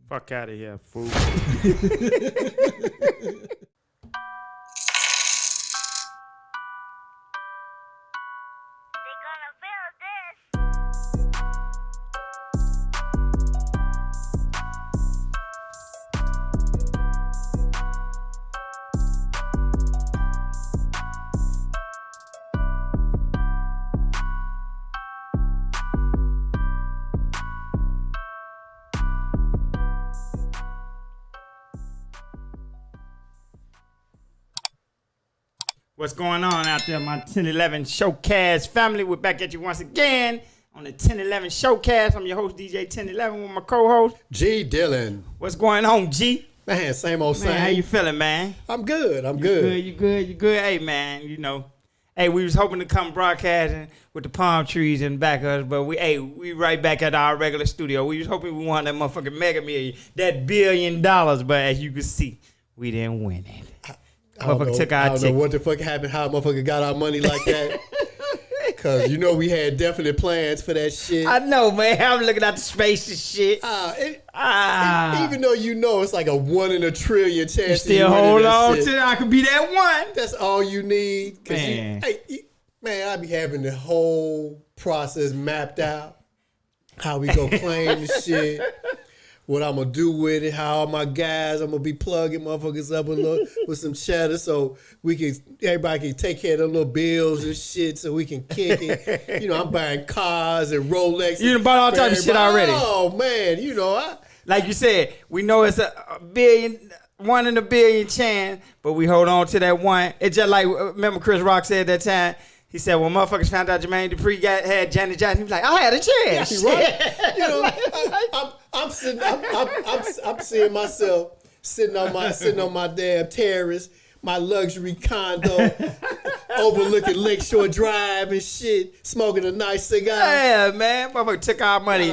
Fuck out of here, fool. What's going on out there, my 1011 Showcast family? We're back at you once again on the 1011 Showcast. I'm your host, DJ 1011, with my co-host, G. Dillon. What's going on, G? Man, same old same. Man, how you feeling, man? I'm good. You good? Hey, man, you know. Hey, we was hoping to come broadcasting with the palm trees in the back of us, but we right back at our regular studio. We was hoping we won that motherfucking mega million, that $1 billion, but as you can see, we didn't win it. I don't know what the fuck happened, how a motherfucker got our money like that. Because, you know, we had definite plans for that shit. I know, man. I'm looking at the space and shit. Even though you know it's like a 1 in a trillion chance. You still hold on to I could be that one. That's all you need. Man. I be having the whole process mapped out. How we go claim the shit. What I'm going to do with it, how all my guys, I'm going to be plugging motherfuckers up with some cheddar so everybody can take care of their little bills and shit so we can kick it. You know, I'm buying cars and Rolex. You done bought all type of shit already. Oh, man, you know. Like you said, we know it's a billion, 1 in a billion chance, but we hold on to that one. It's just like, remember Chris Rock said that time, he said, when motherfuckers found out Jermaine Dupri had Janet Jackson, he was like, I had a chance. Yeah, right. You know, I'm seeing myself sitting on my damn terrace, my luxury condo, overlooking Lakeshore Drive and shit, smoking a nice cigar. Yeah, man. Motherfucker took our money.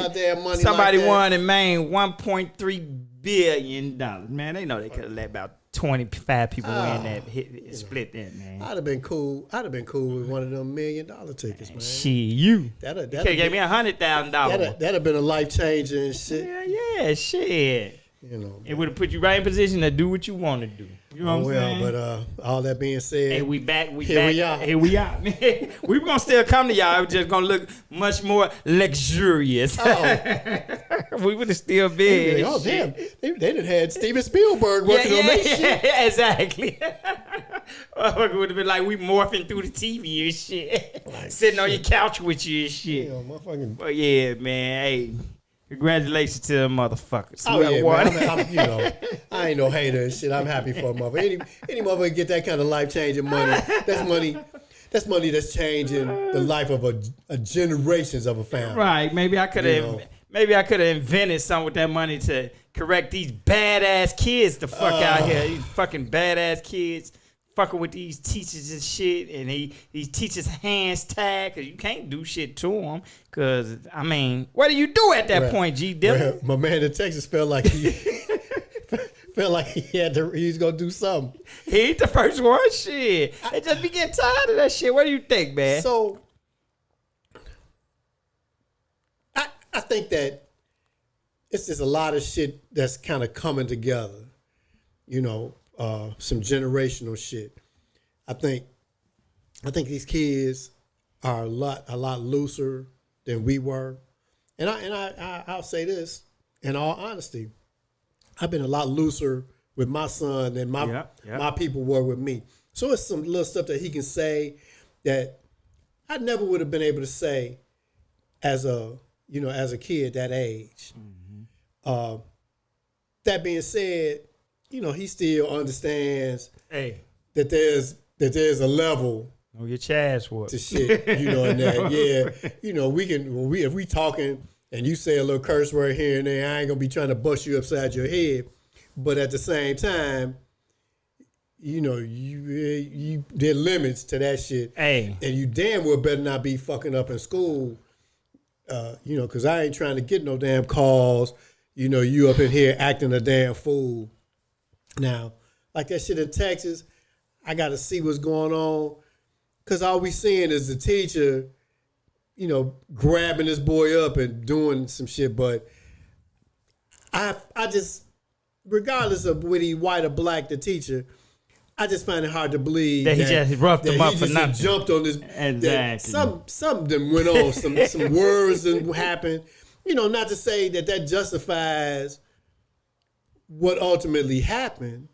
Somebody like won in Maine $1.3 billion. Man, they know they could have let about 25 people win that split that, man. I'd have been cool. with one of them $1 million tickets, man. Shit, you. That'd gave me $100,000. That'd have been a life changer and shit. Yeah, shit. You know, it would have put you right in position to do what you want to do. You know what I'm saying? But all that being said, hey, we back. Here we are. Man. We gonna still come to y'all. We're just gonna look much more luxurious. We would have still been. Oh damn! They done had Steven Spielberg working on that shit. Yeah, exactly. It would have been like we morphing through the TV and shit, sitting on your couch with you and shit. Yeah, motherfucking. But yeah, man. Hey. Congratulations to them motherfuckers. Oh yeah, man. I ain't no hater and shit. I'm happy for a motherfucker. Any motherfucker get that kind of life changing money. That's money. That's money that's changing the life of a generations of a family. Right. Maybe I could have invented something with that money to correct these badass kids the fuck out here. These fucking badass kids. Fucking with these teachers and shit, and these teachers' hands tied, because you can't do shit to them. Because, I mean, what do you do at that point, G. Dillon? My man in Texas felt like he was going to do something. He ain't the first one, shit. They just be getting tired of that shit. What do you think, man? So, I think that it's just a lot of shit that's kind of coming together, you know. Some generational shit. I think these kids are a lot looser than we were, and I'll say this in all honesty, I've been a lot looser with my son than my people were with me. So it's some little stuff that he can say that I never would have been able to say as a kid that age. Mm-hmm. That being said, you know, he still understands that there's a level. Oh, your Chaz what? To shit, you know, and that, yeah. You know, if we talking and you say a little curse word here and there, I ain't gonna be trying to bust you upside your head. But at the same time, you know, there are limits to that shit. Hey. And you damn well better not be fucking up in school, you know, because I ain't trying to get no damn calls. You know, you up in here acting a damn fool. Now, like that shit in Texas, I got to see what's going on, because all we seeing is the teacher, you know, grabbing this boy up and doing some shit. But I just, regardless of whether he white or black, the teacher, I just find it hard to believe that he just roughed him up for nothing. Jumped on this. Exactly. Some them went on. Some words that happened. You know, not to say that justifies what ultimately happened,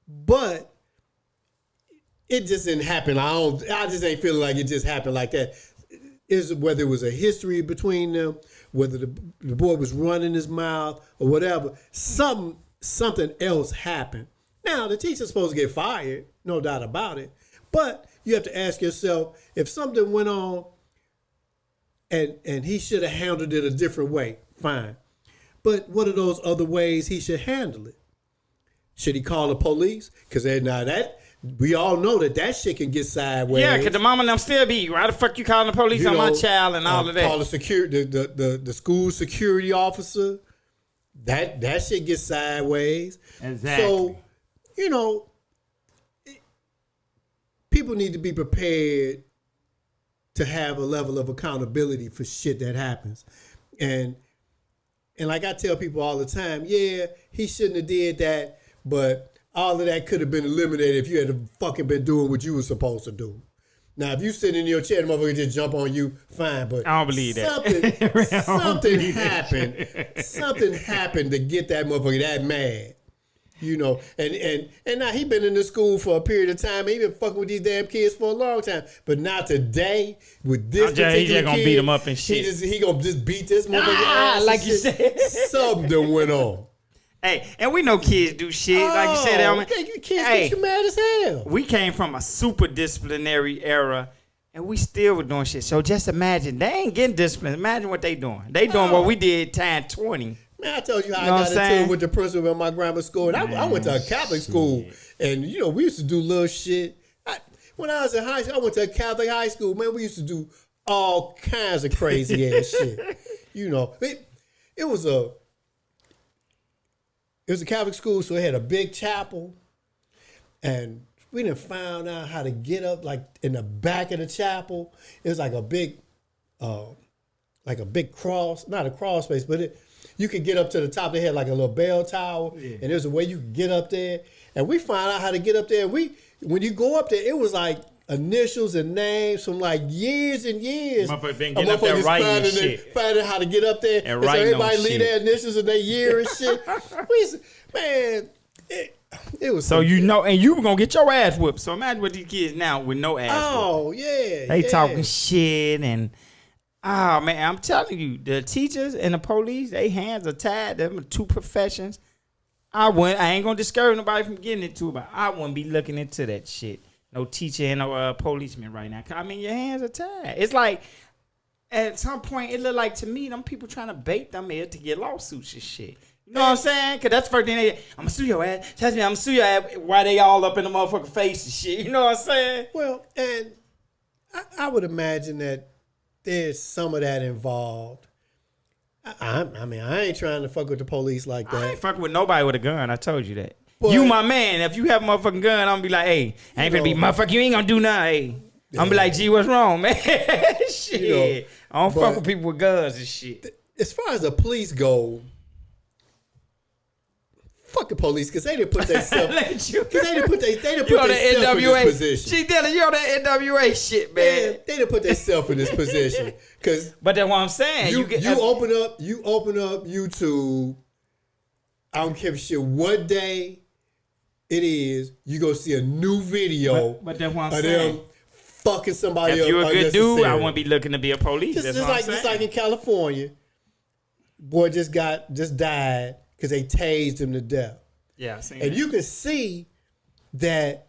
but it just didn't happen. I just ain't feeling like it just happened like that. Whether it was a history between them, whether the boy was running his mouth or whatever, something else happened. Now, the teacher's supposed to get fired, no doubt about it. But you have to ask yourself, if something went on and he should have handled it a different way, fine. But what are those other ways he should handle it? Should he call the police? Because we all know that shit can get sideways. Yeah, because the mama and them still be, why the fuck you calling the police on my child and all of that? Call the school security officer. That shit gets sideways. Exactly. So, you know, people need to be prepared to have a level of accountability for shit that happens. And like I tell people all the time, yeah, he shouldn't have did that, but all of that could have been eliminated if you had fucking been doing what you were supposed to do. Now, if you sit in your chair, the motherfucker just jump on you, fine. But I don't believe that. Something happened. Something happened to get that motherfucker that mad. You know, and now he been in the school for a period of time. He been fucking with these damn kids for a long time. But not today with this particular he just gonna kid, beat him up and shit. He gonna just beat this motherfucker ass. Like you said. Something went on. Hey, and we know kids do shit. Like you said, Elman. Kids get you mad as hell. We came from a super disciplinary era, and we still were doing shit. So just imagine, they ain't getting disciplined. Imagine what they doing. They doing what we did time 20. Man, I told you how I got into it with the principal at my grammar school. And I went to a Catholic school, and, you know, we used to do little shit. When I was in high school, I went to a Catholic high school. Man, we used to do all kinds of crazy ass shit. You know, it was a Catholic school, so it had a big chapel, and we done found out how to get up, like, in the back of the chapel. It was like a big cross, not a cross space, but you could get up to the top. They had like a little bell tower, and there's a way you could get up there. And we found out how to get up there. When you go up there, it was like initials and names from like years and years. Motherfuckers been getting up there writing and shit. Finding how to get up there. And so everybody leave their initials and their year and shit. It was so you know, and you were gonna get your ass whooped. So imagine what these kids now with no ass whooped. Oh, yeah. They talking shit and oh man, I'm telling you, the teachers and the police, they hands are tied. Them are two professions. I ain't gonna discourage nobody from getting into it, but I wouldn't be looking into that shit. No teacher and no policeman right now. I mean, your hands are tied. It's like at some point it looked like to me them people trying to bait them here to get lawsuits and shit. You know what I'm saying? Because that's the first thing I'm going to sue your ass. Trust me, I'm going to sue your ass while they all up in the motherfucking face and shit. You know what I'm saying? Well, and I would imagine that there's some of that involved. I mean, I ain't trying to fuck with the police like that. I ain't fucking with nobody with a gun. I told you that. But you my man. If you have a motherfucking gun, I'm going to be like, hey, I ain't going to be motherfucker. You ain't going to do nothing. Hey. I'm going to be like, gee, what's wrong, man? Shit. You know, I don't fuck with people with guns and shit. As far as the police go, fuck the police, because they didn't put themselves. Because they didn't put themselves in this position. She did it. You on that NWA shit, man. They didn't put themselves in this position. But that's what I'm saying. You open up YouTube. I don't care shit what day it is. You go see a new video. But that's what I'm saying. Them fucking somebody up. If you're a good dude, I wouldn't be looking to be a police. Just like in California, boy just died because they tased him to death. Yeah, I seen and that. you can see that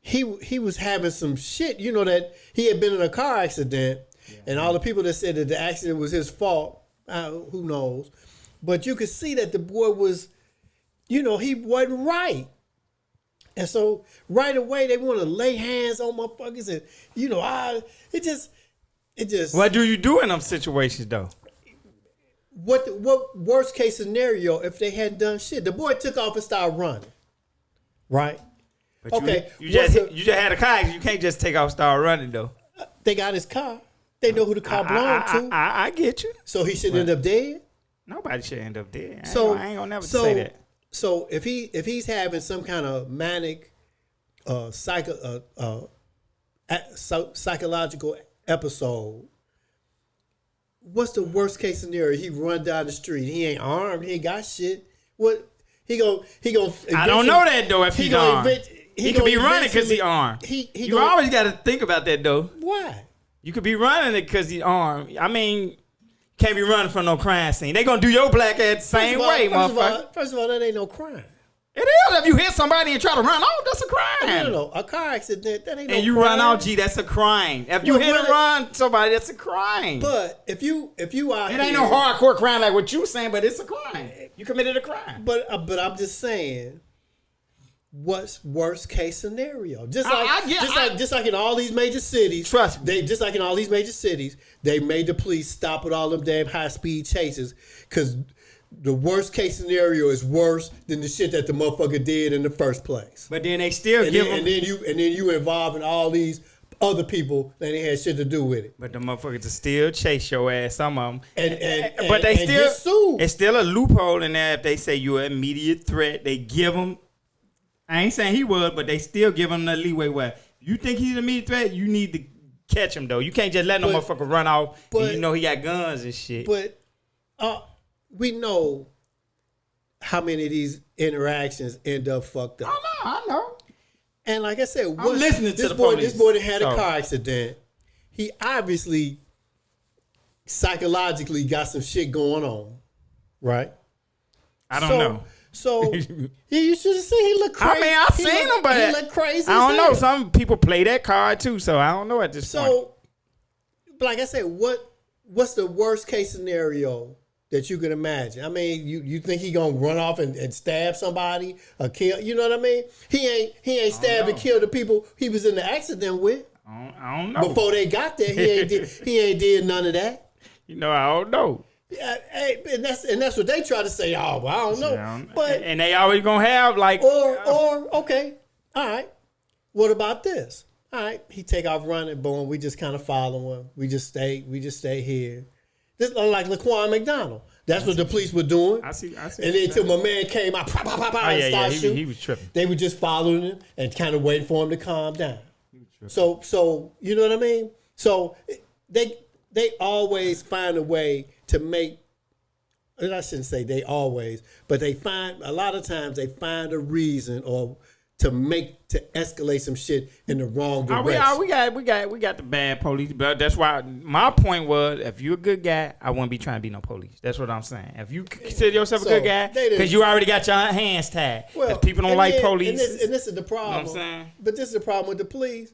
he was having some shit. You know that he had been in a car accident, and all the people that said that the accident was his fault, who knows? But you could see that the boy was, he wasn't right. And so right away they want to lay hands on motherfuckers, and it just. What do you do in them situations though? What worst case scenario if they hadn't done shit? The boy took off and started running, right? But okay, you just had a car. You can't just take off and start running though. They got his car. They know who the car belonged to. I get you. So he should end up dead. Nobody should end up dead. I ain't gonna never say that. So if he's having some kind of manic, psychological episode, what's the worst case scenario? He run down the street. He ain't armed. He ain't got shit. What he gonna? I don't know that though. If he's armed, he could be running because he armed. You always got to think about that though. Why? You could be running it because he's armed. I mean, can't be running from no crime scene. They gonna do your black ass the same way, motherfucker. First of all, that ain't no crime. It is. If you hit somebody and try to run off, that's a crime. No. A car accident, that ain't no crime. And you run out, that's a crime. If you hit and run somebody, that's a crime. But if you out it ain't no hardcore crime like what you saying, but it's a crime. You committed a crime. But I'm just saying, what's worst case scenario? Just like in all these major cities. Trust me. Just like in all these major cities, they made the police stop with all them damn high speed chases because the worst case scenario is worse than the shit that the motherfucker did in the first place. But then they still and then you involving all these other people that ain't had shit to do with it. But the motherfuckers still chase your ass, some of them. But they still get sued. It's still a loophole in there if they say you're an immediate threat. They give them. I ain't saying he would, but they still give him the leeway where you think he's an immediate threat, you need to catch him though. You can't just let no motherfucker run off and you know he got guns and shit. But we know how many of these interactions end up fucked up. I know. And like I said, I'm listening to the police. This boy that had a car accident, he obviously psychologically got some shit going on, right? I don't know. So you should have seen he looked crazy. I mean, I seen him, but he looked crazy. I don't know. Some people play that card too, so I don't know at this point. So, like I said, what's the worst case scenario that you can imagine? I mean, you think he gonna run off and stab somebody or kill? You know what I mean? He ain't stabbed and killed the people he was in the accident with. I don't know. Before they got there, he ain't did none of that. You know, I don't know. Yeah, and that's what they try to say. Oh, well, I don't know. But and they always gonna have like or okay, all right. What about this? All right, he take off running. Boom, we just kind of follow him. We just stay here. This like Laquan McDonald. That's what the police were doing. I see. And then until my man came out, and started shooting. He was tripping. They were just following him and kind of waiting for him to calm down. So you know what I mean? So they always find a way to make, and I shouldn't say they always, but a lot of times they find a reason or to escalate some shit in the wrong direction. We got the bad police, but that's why my point was, if you're a good guy, I wouldn't be trying to be no police. That's what I'm saying. If you consider yourself a good guy, because you already got your hands tied. Well, people don't like police. And this is the problem. You know what I'm saying? But this is the problem with the police,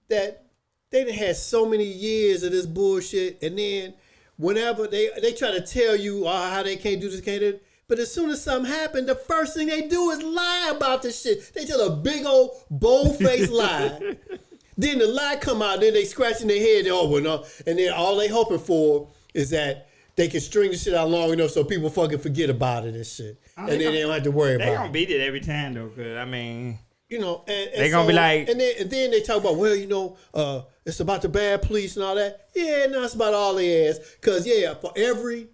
that they done had so many years of this bullshit, and then whenever they try to tell you how they can't do this, can't do, but as soon as something happens, the first thing they do is lie about this shit. They tell a big old bold-faced lie. Then the lie come out, then they scratching their head, and then all they hoping for is that they can string the shit out long enough so people fucking forget about it and shit. And then they don't have to worry about it. They gonna beat it every time though, cause I mean, you know, and they gonna be like, and then they talk about, well, you know, it's about the bad police and all that. Yeah, no, it's about all their ass. Cause for every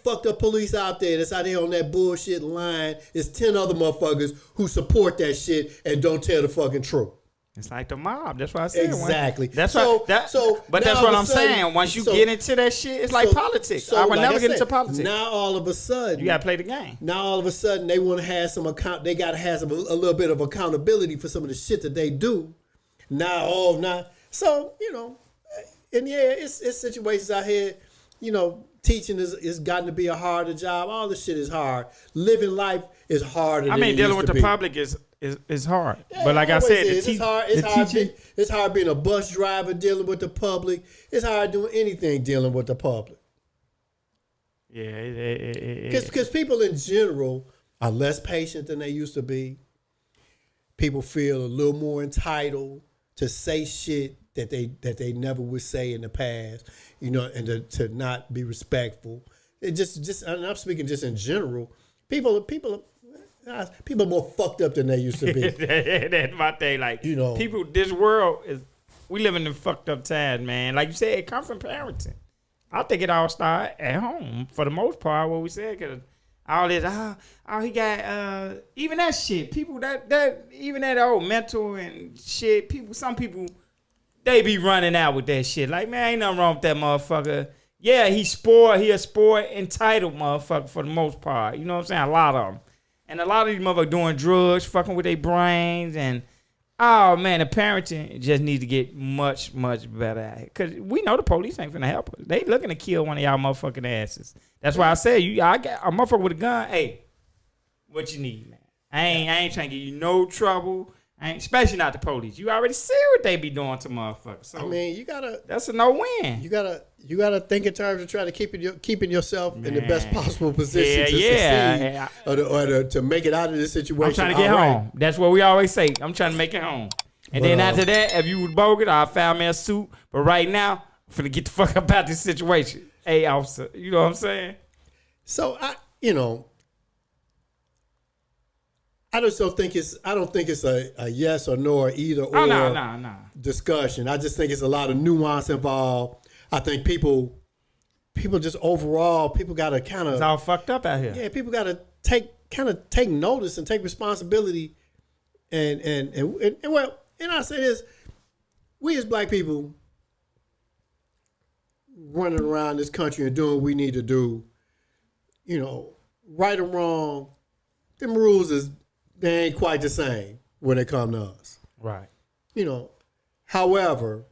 fucked up police out there that's out here on that bullshit line, is 10 other motherfuckers who support that shit and don't tell the fucking truth. It's like the mob. That's what I said. Exactly. But that's what I'm saying. Once you get into that shit, it's like politics. I would never get into politics. Now all of a sudden, you gotta play the game. Now all of a sudden, they want to have some They gotta have a little bit of accountability for some of the shit that they do. So you know, and it's situations out here. You know, teaching is gotten to be a harder job. All this shit is hard. Living life is harder. Dealing with the public is hard. Yeah, but like I said, it's hard. It's hard being a bus driver dealing with the public. It's hard doing anything dealing with the public. Yeah, because people in general are less patient than they used to be. People feel a little more entitled to say shit that they never would say in the past, you know, and to not be respectful. It just and I'm speaking just in general. People are more fucked up than they used to be. That's my thing. Like, you know, people. This world we live in fucked up times, man. Like you said, it comes from parenting. I think it all started at home for the most part. What we said, cause all this, he got even that shit. People that even that old mental and shit. Some people, they be running out with that shit. Like, man, ain't nothing wrong with that motherfucker. Yeah, he a sport entitled motherfucker for the most part. You know what I'm saying? A lot of them. And a lot of these motherfuckers doing drugs, fucking with their brains. And, oh, man, the parenting just needs to get much, much better at it. Because we know the police ain't finna help us. They looking to kill one of y'all motherfucking asses. That's why I said, I got a motherfucker with a gun. Hey, what you need, man? I ain't trying to give you no trouble. Especially not the police. You already see what they be doing to motherfuckers. So, I mean, you gotta. That's a no-win. You gotta think in terms of trying to keeping yourself in the best possible position to succeed or to make it out of this situation. I'm trying to get home. That's what we always say. I'm trying to make it home. And then after that, if you was bogus, I found me a suit. But right now, I'm finna get the fuck up out this situation. Hey, officer, you know what I'm saying? So I just don't think it's. I don't think it's a yes or no or either or no. discussion. I just think it's a lot of nuance involved. I think people just overall, people got to kind of. It's all fucked up out here. Yeah, people got to take notice and take responsibility, and well, and I say this: we as black people running around this country and doing what we need to do, right or wrong, them rules they ain't quite the same when it comes to us. Right. However,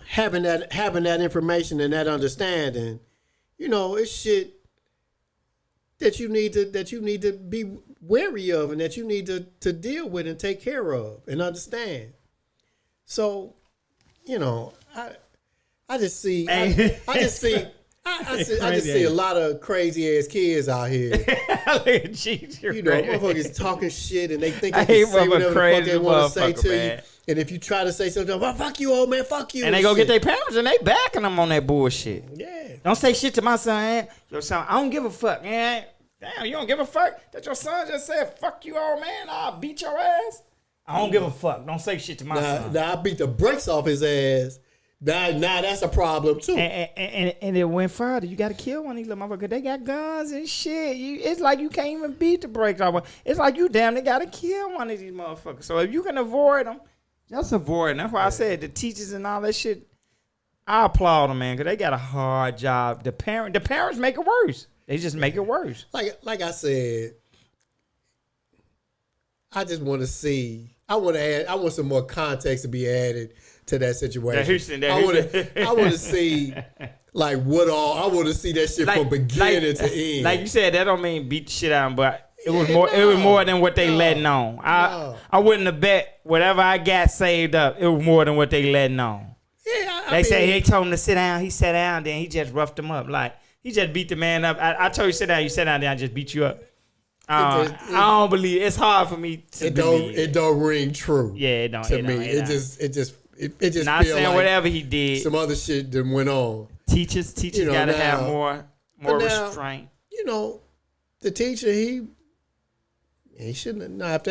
having that information and that understanding, it's shit that you need to be wary of and that you need to deal with and take care of and understand. So, I just see a lot of crazy ass kids out here. Motherfuckers talking shit and they think they can say whatever the fuck they want to say to you. And if you try to say something, well, fuck you, old man, fuck you. And they go get their parents and they backing them on that bullshit. Yeah. Don't say shit to my son. Your son, I don't give a fuck, man. Damn, you don't give a fuck that your son just said, fuck you, old man, I'll beat your ass. I don't give a fuck. Don't say shit to my son. Now I beat the brakes off his ass. Now that's a problem too. And it went further. You got to kill one of these little motherfuckers. They got guns and shit. It's like you can't even beat the brakes off. It's like you damn, they got to kill one of these motherfuckers. So if you can avoid them, just avoid them. That's why I said the teachers and all that shit, I applaud them, man, because they got a hard job. The parents make it worse. They just make it worse. Like I said, I just want to see. I want some more context to be added to that situation. I want to see like what all. I want to see that shit from beginning to end. Like you said, that don't mean beat the shit out of them, but it was more. It was more than what they letting on. I wouldn't have bet whatever I got saved up. It was more than what they letting on. Yeah, they say they told him to sit down. He sat down. Then he just roughed him up. Like he just beat the man up. I told you sit down. You sat down. Then I just beat you up. I don't believe it. It's hard for me to believe. It don't ring true. Yeah, it don't. To me, it just not feel saying like whatever he did. Some other shit that went on. Teachers gotta have more restraint. The teacher he shouldn't have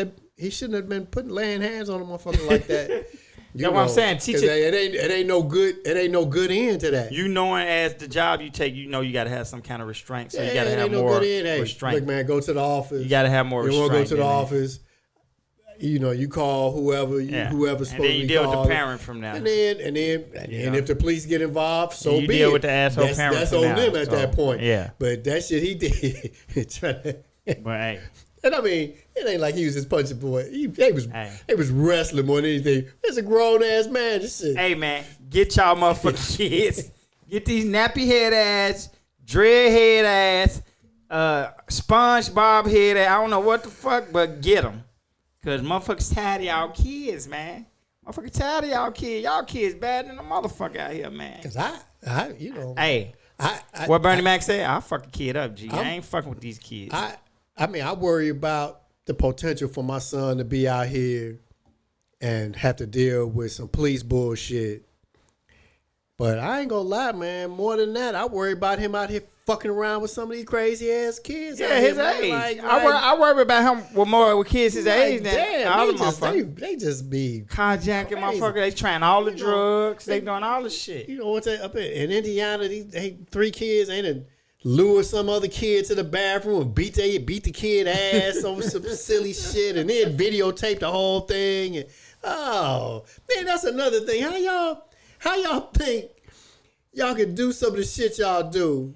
been laying hands on a motherfucker like that. That's what I'm saying. Teacher, it ain't no good. It ain't no good end to that. Knowing as the job you take, you got to have some kind of restraint. So you got to have more restraint. Look, man, go to the office. You got to have more restraint. You want to go to the office. You call whoever's supposed to be. And then you deal with the parent from now. And if the police get involved, so you be deal it. with the asshole parent. That's on them at that point. Yeah. But that shit he did. But hey. And I mean, it ain't like he was just punching boy. They was wrestling more than anything. It's a grown ass man. This shit. Hey man, get y'all motherfucking kids. Get these nappy head ass, dread head ass, SpongeBob head ass. I don't know what the fuck, but get them. Cause motherfuckers tired of y'all kids, man. Motherfuckers tired of y'all kids. Y'all kids bad than a motherfucker out here, man. Cause Hey, what Bernie Mac said, I'll fuck a kid up, G. I ain't fucking with these kids. I mean, I worry about the potential for my son to be out here and have to deal with some police bullshit. But I ain't gonna lie, man. More than that, I worry about him out here fucking around with some of these crazy ass kids. Yeah, his age. I worry about him with kids his age than all the motherfuckers. They just be carjacking motherfuckers. They trying all the drugs. They doing all the shit. You know what's up in Indiana? They 3 kids ain't lure some other kid to the bathroom and beat the kid ass over some silly shit, and then videotape the whole thing. And oh man, that's another thing. How y'all think y'all can do some of the shit y'all do?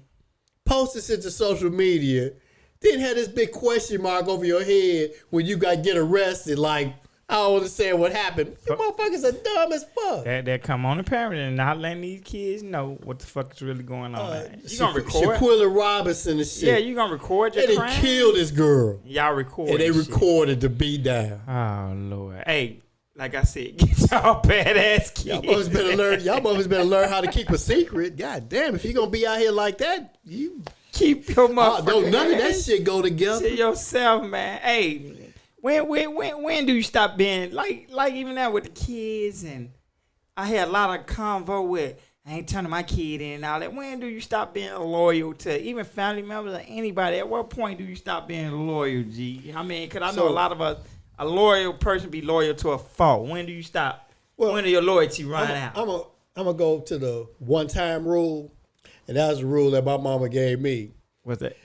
Post this into social media, then have this big question mark over your head when you got to get arrested. Like, I don't understand what happened. You motherfuckers are dumb as fuck. That come on the parent and not letting these kids know what the fuck is really going on. You gonna record? Shaquilla Robinson and shit. Yeah, you gonna record your crime? They killed this girl. Y'all recorded. And they recorded the beat down. Oh, Lord. Hey, like I said, get y'all badass kids. Y'all motherfuckers better learn how to keep a secret. God damn, if you gonna be out here like that, you keep your motherfucker. Don't none of that shit go together. To yourself, man. Hey, when do you stop being like even that with the kids? And I had a lot of convo with I ain't turning my kid in and all that. When do you stop being loyal to even family members or anybody? At what point do you stop being loyal, G? I mean, because I know a lot of us. A loyal person be loyal to a fault. When do you stop? Well, when do your loyalty run out? I'm gonna go to the one-time rule, and that was the rule that my mama gave me. What's that?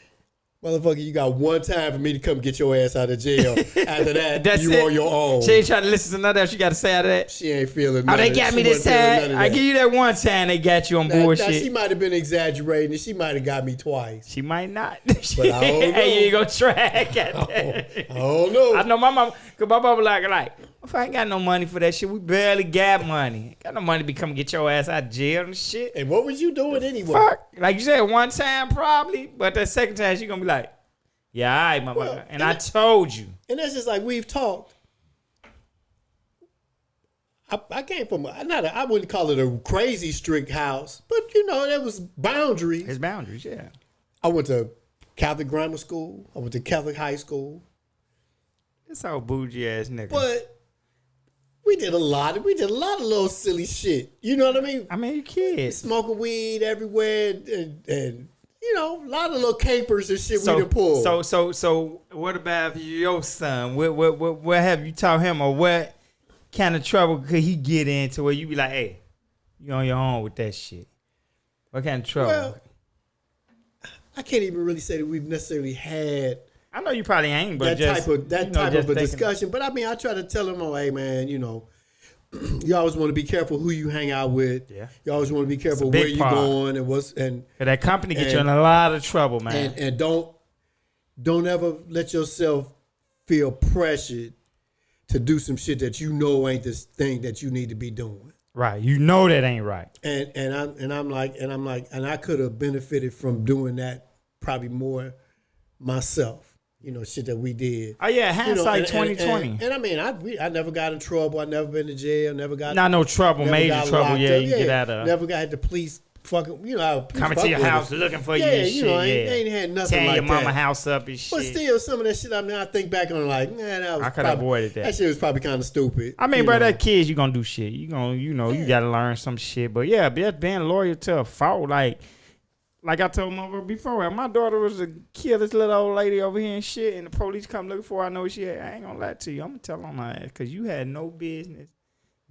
Motherfucker, you got one time for me to come get your ass out of jail. After that, you it. On your own. She ain't trying to listen to nothing else you got to say out of that. She ain't feeling nothing. Oh, they got me this time. I give you that one time they got you on bullshit. Now, she might have been exaggerating, and she might have got me twice. She might not. But I don't know. Hey, you ain't gonna try. I don't know. I know my mama, because my mama like, if I ain't got no money for that shit, we barely got money. Got no money to come get your ass out of jail and shit. And what was you doing anyway? Fuck. Like you said, one time probably, but that second time she gonna be like, yeah, all right, motherfucker. Well, and I told you. And that's just like we've talked. I came from, I wouldn't call it a crazy strict house, but you know, there was boundaries. There's boundaries, yeah. I went to Catholic grammar school. I went to Catholic high school. It's all bougie ass nigga. But we did a lot of little silly shit. You know what I mean? I mean, you kids. Smoking weed everywhere and you know, a lot of little capers and shit we done pulled. So what about your son? What have you taught him, or what kind of trouble could he get into where you be like, hey, you on your own with that shit? What kind of trouble? Well, I can't even really say that we've necessarily had. I know you probably ain't, but that type of a discussion. But I mean, I try to tell him, oh, hey man, you know, you always want to be careful who you hang out with. Yeah. You always want to be careful where you're going and that company get you in a lot of trouble, man. And don't ever let yourself feel pressured to do some shit that you know ain't this thing that you need to be doing. Right. You know that ain't right. And I'm like, I could have benefited from doing that probably more myself. You know, shit that we did. Oh yeah, hindsight 2020. And I mean, I never got in trouble. I never been to jail. Never got no trouble, major trouble. Yeah, you get out of. Never got the police fucking. You know, coming to your house looking for you. And you know, ain't had nothing tearing like your that. mama house up and shit. But still, some of that shit. I mean, I think back on like, man, I could have avoided that. That shit was probably kind of stupid. I mean, bro, that kids, you gonna do shit. You gotta learn some shit. But yeah, being loyal to a fault, like I told my before, my daughter was to kill this little old lady over here and shit, and the police come looking for her. I know she had. I ain't gonna lie to you. I'm gonna tell on her ass because you had no business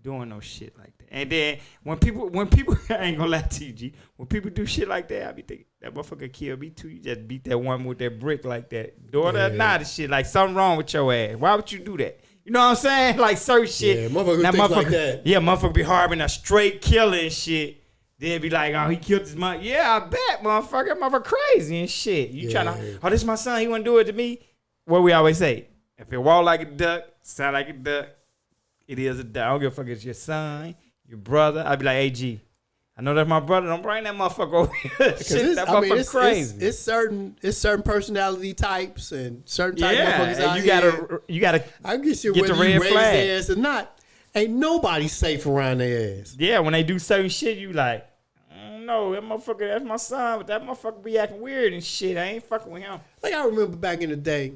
doing no shit like that. And then when people, I ain't gonna lie to you, G. When people do shit like that, I be thinking that motherfucker kill me too. You just beat that woman with that brick like that, daughter or not, and shit. Like something wrong with your ass. Why would you do that? You know what I'm saying? Like certain shit. Yeah, motherfucker like that. Yeah, motherfucker be harboring a straight killer and shit. Then be like, oh, he killed his mom. Yeah, I bet, motherfucker. That motherfucker crazy and shit. You trying to, oh, this my son. He wouldn't do it to me. What we always say, if it walk like a duck, sound like a duck, it is a duck. I don't give a fuck if it's your son, your brother. I'd be like, hey, G, I know that's my brother. Don't bring that motherfucker over here. Shit, that motherfucker crazy. It's certain personality types and certain type of motherfuckers out here. You gotta I guess you get the red flag. Their ass or not. Ain't nobody safe around their ass. Yeah, when they do certain shit, you like, no, that motherfucker, that's my son, but that motherfucker be acting weird and shit. I ain't fucking with him. Like I remember back in the day,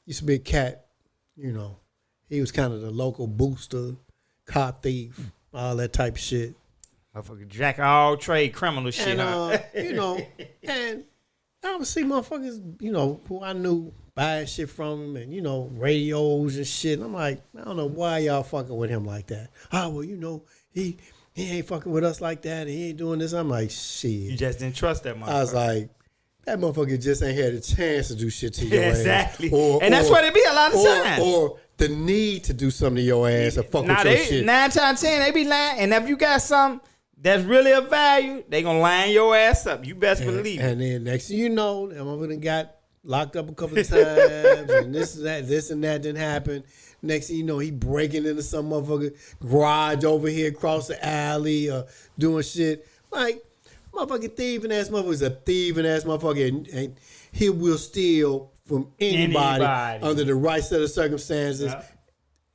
used to be a cat, you know. He was kind of the local booster, car thief, all that type of shit. Motherfucker jack all trade criminal shit. And you know, and I would see motherfuckers, you know, who I knew buying shit from him, and you know, radios and shit. And I'm like, I don't know why y'all fucking with him like that. Oh well, you know, he ain't fucking with us like that. And he ain't doing this. I'm like, shit. You just didn't trust that motherfucker. I was like, that motherfucker just ain't had a chance to do shit to your exactly. ass. And that's what it be a lot of times. Or the need to do something to your ass or fuck with your shit. 9 times 10, they be lying. And if you got something that's really of value, they gonna line your ass up. You best believe it. And then next thing you know, that motherfucker got locked up a couple of times, and this and that didn't happen. Next thing you know, he breaking into some motherfucker garage over here across the alley or doing shit. Like, motherfucking thieving ass motherfucker is a thieving ass motherfucker, and he will steal from anybody under the right set of circumstances. Yeah.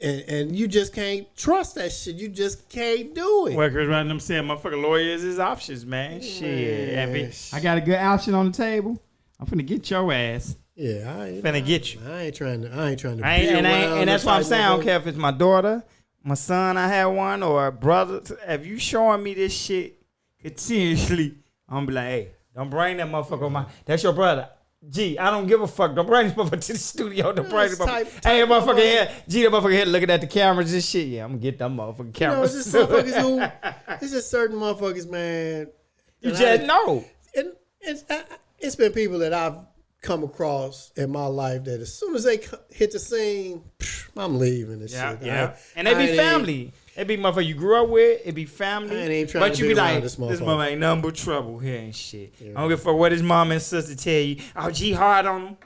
And you just can't trust that shit. You just can't do it. Well, because right them saying motherfucker lawyers is options, man. Shit. I got a good option on the table. I'm finna get your ass. Yeah, I finna get you. I ain't trying to and that's what I'm saying. I don't care if it's my daughter, my son, I have one, or a brother. If you showing me this shit continuously, I'm gonna be like, hey, don't bring that motherfucker on my. That's your brother. Gee, I don't give a fuck. Don't bring this motherfucker to the studio. Don't bring this motherfucker. Hey, that motherfucker here. Gee, that motherfucker here looking at the cameras and shit. Yeah, I'm gonna get them motherfucking cameras. You know, it's just motherfuckers who. It's just certain motherfuckers, man. You just know. And it's been people that I've come across in my life that as soon as they hit the scene, I'm leaving this shit. Yeah, and they be family. It be motherfucker you grew up with. It be family. I ain't trying but to you be like, this mother ain't nothing but trouble here and shit. Yeah. I don't give a fuck what his mom and sister tell you. Oh, gee, hard on him.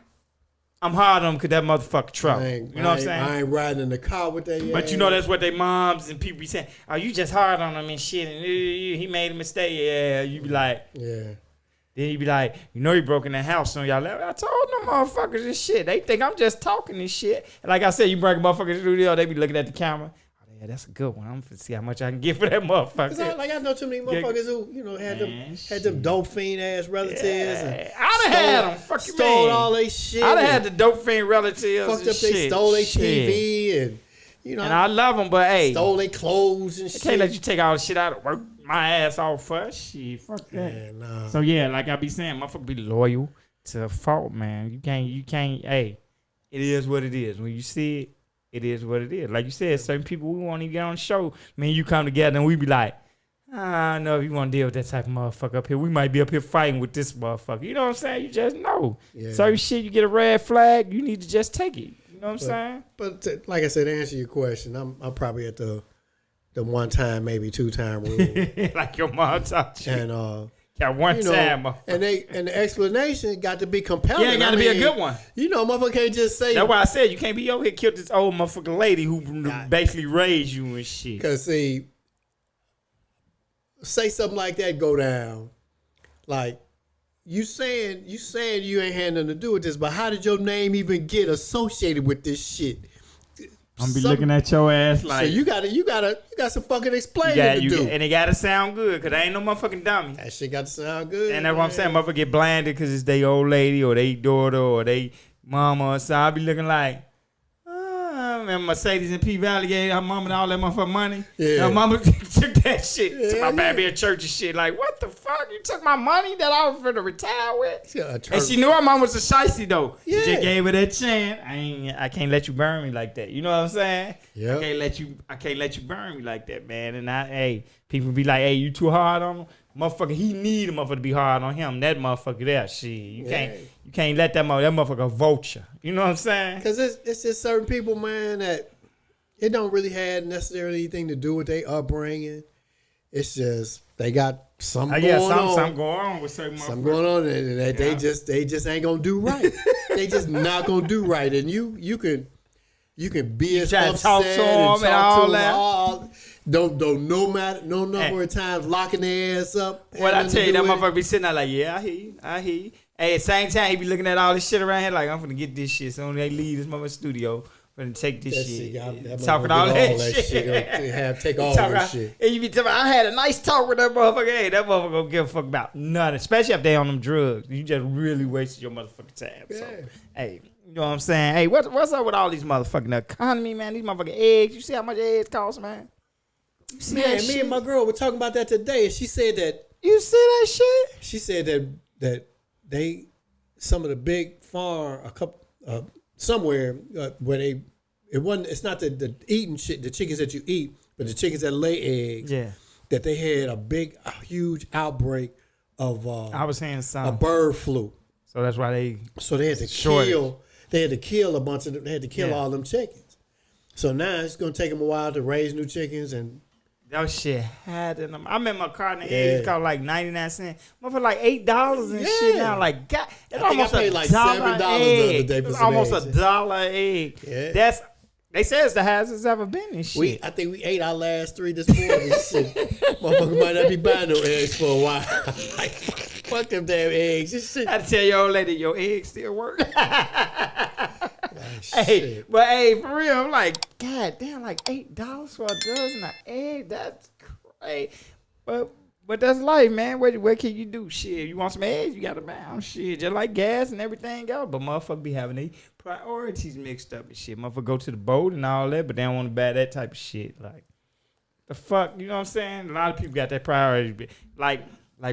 I'm hard on him because that motherfucker trouble. You know what I'm saying? I ain't riding in the car with that. But you know that's what they moms and people be saying. Oh, you just hard on him and shit. And he made a mistake. Yeah, you be like. Yeah. Then you be like, you know, he broke in the house on y'all. I told them motherfuckers this shit. They think I'm just talking this shit. And like I said, you bring a motherfucker to the studio, they be looking at the camera. Yeah, that's a good one. I'm gonna see how much I can get for that motherfucker. I know too many motherfuckers who, you know, had them dope fiend ass relatives. And I'd have had them. Fuck you, man. Stole all they shit. I'd have had the dope fiend relatives. Fucked up, they stole their TV and, you know. And I love them, but hey. Stole their clothes and shit. I can't let you take all the shit out of work my ass off for shit. Fuck that. Man, nah. So yeah, like I be saying, motherfucker be loyal to a fault, man. You can't, hey, it is what it is. When you see it, it is what it is. Like you said, certain people we won't even get on the show. Man, you come together and we be like, I don't know if you want to deal with that type of motherfucker up here. We might be up here fighting with this motherfucker. You know what I'm saying? You just know. Yeah. Certain shit, you get a red flag, you need to just take it. You know what I'm saying? But like I said, to answer your question, I'm probably at the 1 time, maybe 2 time rule. Like your mom taught you. And got one time, and the explanation got to be compelling. Yeah, it got to be a good one. You know, motherfucker can't just say. That's why I said you can't be over here kill this old motherfucking lady who basically raised you and shit. Because see, say something like that go down, like you saying you ain't had nothing to do with this, but how did your name even get associated with this shit? I'm be looking at your ass like. So you got some fucking explaining to do. And it gotta sound good, cause I ain't no motherfucking dummy. That shit got to sound good. And that's what I'm saying. Motherfucker get blinded cause it's they old lady or they daughter or they mama. So I be looking like, and Mercedes and P Valley gave her mama all that motherfucking money. Yeah. Her mama took that shit to my baby at church and shit. Like, what the fuck? You took my money that I was finna retire with? Yeah, and she knew her mom was a shicey though. Yeah. She just gave her that chance. I can't let you burn me like that. You know what I'm saying? Yeah. I can't let you burn me like that, man. And people be like, hey, you too hard on him? Motherfucker, he need a motherfucker to be hard on him. That motherfucker there, shit. You can't let that motherfucker vulture. You know what I'm saying? Because it's just certain people, man, that it don't really have necessarily anything to do with their upbringing. It's just they got something going on. Something going on with certain motherfuckers. Something going on, and they just ain't gonna do right. They just not gonna do right, and you can be as upset talk to them and all that. Don't no number of times locking their ass up. What I tell you, that motherfucker be sitting there like, yeah, I hear you. Hey, at the same time, he be looking at all this shit around here like, I'm finna get this shit. So when they leave this motherfucker studio, I'm finna take this shit. Talking all that shit. Take all that shit. And you be talking, I had a nice talk with that motherfucker. Hey, that motherfucker don't give a fuck about nothing. Especially if they on them drugs. You just really wasted your motherfucking time. Yeah. So, hey, you know what I'm saying? Hey, what's up with all these motherfucking economy, man? These motherfucking eggs. You see how much eggs cost, man? Man, me and my girl were talking about that today, and she said that. You see that shit? She said that some of the big farm, somewhere where it's not the eating shit, the chickens that you eat, but the chickens that lay eggs. Yeah. That they had a huge outbreak of I was hearing something. a bird flu. So that's why they had to kill. They had to kill a bunch of them. They had to kill all them chickens. So now it's gonna take them a while to raise new chickens and. That shit had in them. I remember a carton of eggs cost like 99 cents. Motherfucker like $8 and shit now. Like God, it's almost I paid like $7 the other day for it's some almost eggs. $1 an egg. Yeah. They say it's the highest it's ever been and shit. I think we ate our last 3 this morning. Shit. Motherfucker might not be buying no eggs for a while. Like, fuck them damn eggs. This shit. I had to tell your old lady your eggs still work. Hey, but hey, for real, I'm like, God damn, like $8 for a dozen of eggs. That's crazy. But that's life, man. What can you do? Shit, you want some eggs? You got to buy them. Shit, just like gas and everything else. But motherfucker be having their priorities mixed up and shit. Motherfucker go to the boat and all that, but they don't want to buy that type of shit. Like, the fuck, you know what I'm saying? A lot of people got that priority. Like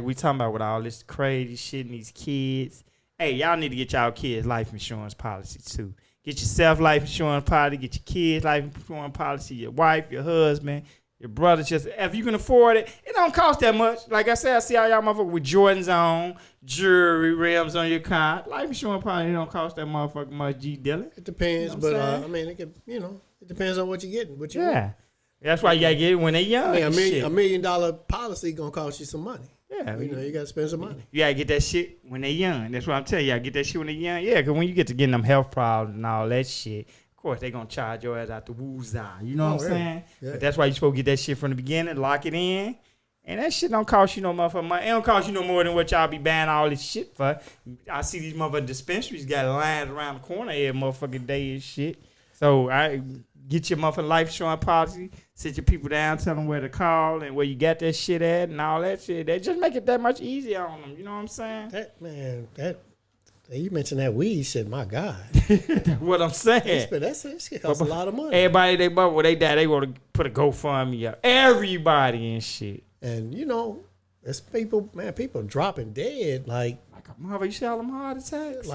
we talking about with all this crazy shit and these kids. Hey, y'all need to get y'all kids life insurance policy too. Get yourself life insurance policy. Get your kids life insurance policy. Your wife, your husband, your brother. Just if you can afford it, it don't cost that much. Like I said, I see all y'all motherfuckers with Jordans on, jewelry, rims on your car. Life insurance policy don't cost that motherfucker much. G Dillon. It depends, you know but I mean, it could, it depends on what you're getting. What you want. That's why you gotta get it when they young. I mean, $1 million policy gonna cost you some money. Yeah, you gotta spend some money. You gotta get that shit when they young. That's what I'm telling you. You gotta get that shit when they young. Yeah, because when you get to getting them health problems and all that shit, of course they gonna charge your ass out the woozah. You know what I'm saying? Yeah. But that's why you supposed to get that shit from the beginning, lock it in, and that shit don't cost you no motherfucking money. It don't cost you no more than what y'all be buying all this shit for. I see these motherfucking dispensaries got lines around the corner every motherfucking day and shit. So I get your motherfucking life insurance policy. Sit your people down, tell them where to call and where you got that shit at and all that shit. They just make it that much easier on them. You know what I'm saying? You mentioned that weed shit. My God, what I'm saying. That shit costs a lot of money. Everybody they bought when they die, they want to put a GoFundMe up. Everybody and shit. And there's people dropping dead like a mother. You see all them heart attacks?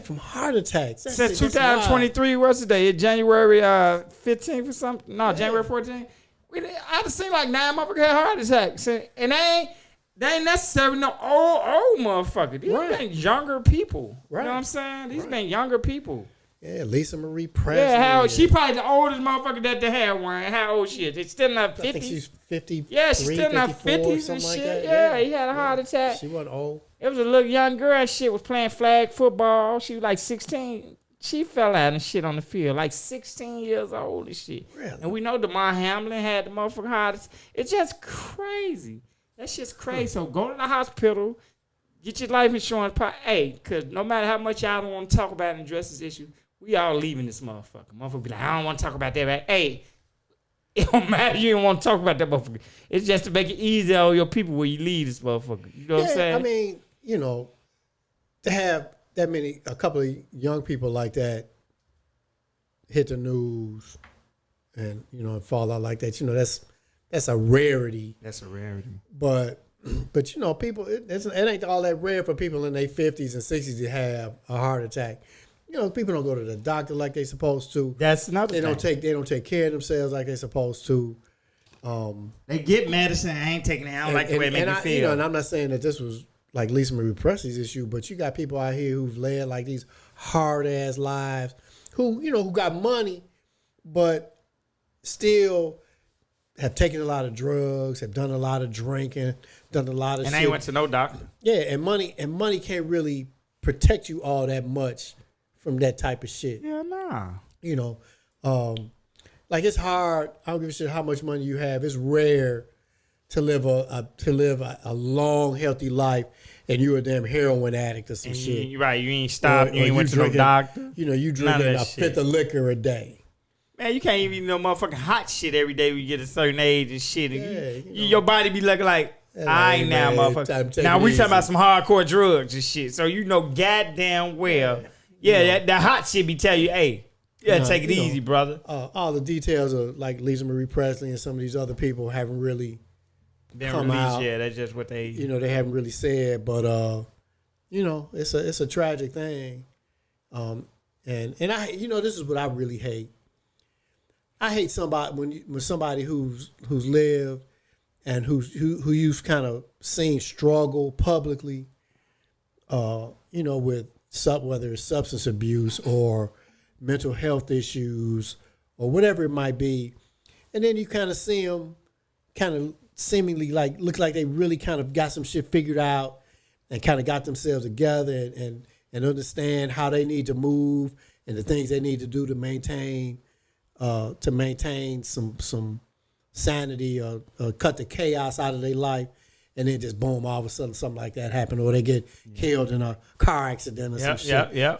From heart attacks. Since 2023, what's the day? January 15th or something? No, January 14th. I've seen like 9 motherfuckers had heart attacks. And they ain't necessarily no old motherfucker. These been younger people. Right. You know what I'm saying? These been younger people. Yeah, Lisa Marie Presley. Yeah, she probably the oldest motherfucker that they had one. How old she is? It's still in her 50s. I think she's 50. Yeah, she's still in her 50s and shit. Like yeah, he had a heart attack. She wasn't old. It was a little young girl and shit was playing flag football. She was like 16. She fell out and shit on the field, like 16 years old and shit. Really? And we know DeMar Hamlin had the motherfucking heart attack. It's just crazy. That shit's crazy. So go to the hospital, get your life insurance. Because no matter how much y'all don't want to talk about and address this issue, we all leaving this motherfucker. Motherfucker be like, I don't want to talk about that. But, hey, it don't matter. You don't want to talk about that motherfucker. It's just to make it easier on your people when you leave this motherfucker. You know what I'm saying? I mean, to have a couple of young people like that hit the news and, fall out like that, that's a rarity. That's a rarity. But people, it ain't all that rare for people in their 50s and 60s to have a heart attack. People don't go to the doctor like they supposed to. That's another thing. They don't take care of themselves like they supposed to. They get medicine. I ain't taking it. I don't like the way it make me feel. And I'm not saying that this was like Lisa Marie Presley's issue, but you got people out here who've led like these hard ass lives, who got money, but still have taken a lot of drugs, have done a lot of drinking, done a lot of shit. And ain't went to no doctor. Yeah, and money can't really protect you all that much from that type of shit. Yeah, nah. Like it's hard. I don't give a shit how much money you have. It's rare to live a long, healthy life, and you're a damn heroin addict or some shit. Right, you ain't stopped. You ain't went to no doctor. You drinking a fifth of liquor a day. Man, you can't even eat no motherfucking hot shit every day when you get a certain age and shit. Your body be looking like, I ain't now, motherfucker. Now we talking about some hardcore drugs and shit. So goddamn well. Yeah, that hot shit be tell you, hey, Yeah, take it easy, brother. All the details of like Lisa Marie Presley and some of these other people haven't really come out. Yeah, that's just what they. They haven't really said, but it's a tragic thing. And I, this is what I really hate. I hate somebody when somebody who's lived and who you've kind of seen struggle publicly, with whether it's substance abuse or mental health issues or whatever it might be, and then you kind of see them kind of seemingly look like they really kind of got some shit figured out and kind of got themselves together and understand how they need to move and the things they need to do to maintain some sanity or cut the chaos out of their life, and then just boom, all of a sudden something like that happened, or they get killed in a car accident or some shit. Yeah.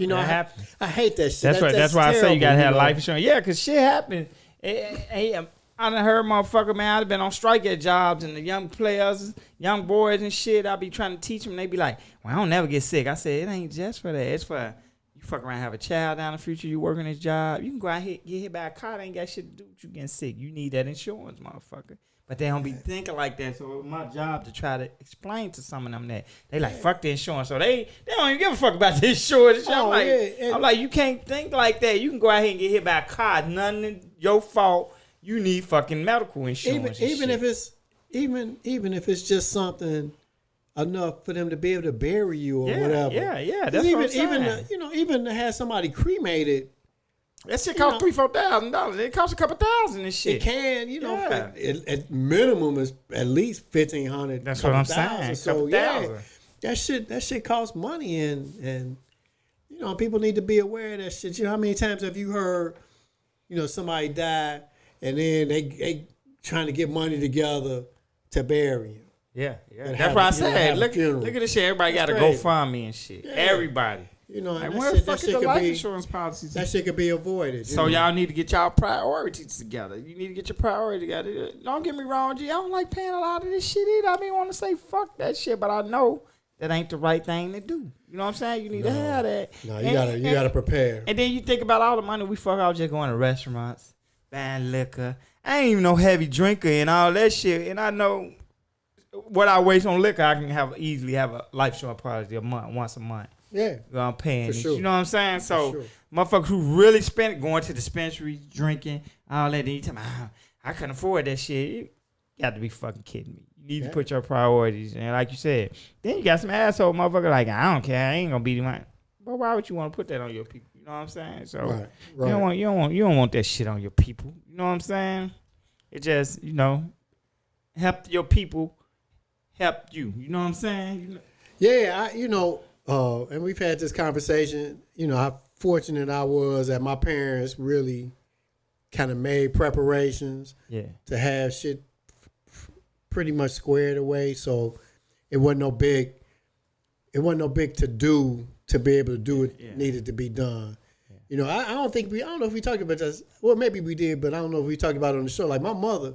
I hate that shit. That's why I say you gotta have life insurance. Yeah, because shit happens. I done heard motherfucker, man, I've been on strike at jobs, and the young players, young boys and shit, I be trying to teach them, and they be like, well, I don't never get sick. I said, it ain't just for that. It's for you fuck around, have a child down the future, you working this job. You can go out here, get hit by a car, they ain't got shit to do with you getting sick. You need that insurance, motherfucker. But they don't be thinking like that, so it's my job to try to explain to some of them that. They like, fuck the insurance. So they don't even give a fuck about the insurance. I'm like, you can't think like that. You can go out here and get hit by a car. Nothing your fault. You need fucking medical insurance. Even if it's just something enough for them to be able to bury you or whatever. Yeah. That's what I'm saying. Even to have somebody cremated. That shit costs $3,000-$4,000. It costs a couple thousand and shit. It can, at minimum is at least $1,500. That's what I'm saying. So that shit costs money, and people need to be aware of that shit. How many times have you heard, somebody die and then they trying to get money together to bury him? Yeah. That's what I said. Look at this shit. Everybody got to GoFundMe and shit. Yeah. Everybody. Where the fuck is the life insurance policies? That shit could be avoided. So y'all need to get y'all priorities together. You need to get your priorities together. Don't get me wrong, G. I don't like paying a lot of this shit either. I mean, want to say fuck that shit, but I know that ain't the right thing to do. You know what I'm saying? You need to have that. No, you gotta prepare. And then you think about all the money we fuck out just going to restaurants, buying liquor. I ain't even no heavy drinker and all that shit. And I know what I waste on liquor, I can easily have a life insurance policy once a month. Yeah. I'm paying for sure. You know what I'm saying? So motherfuckers who really spend it going to dispensaries, drinking, all that, then you tell me, I couldn't afford that shit. You got to be fucking kidding me. You need to put your priorities. And like you said, then you got some asshole motherfucker like, I don't care, I ain't gonna be the one. But why would you want to put that on your people? You know what I'm saying? So right. You don't want that shit on your people. You know what I'm saying? It just, help your people help you. You know what I'm saying? Yeah, and we've had this conversation, how fortunate I was that my parents really kind of made preparations to have shit pretty much squared away. So it wasn't no big to do to be able to do what needed to be done. Yeah. I don't know if we talked about this. Well, maybe we did, but I don't know if we talked about it on the show. Like my mother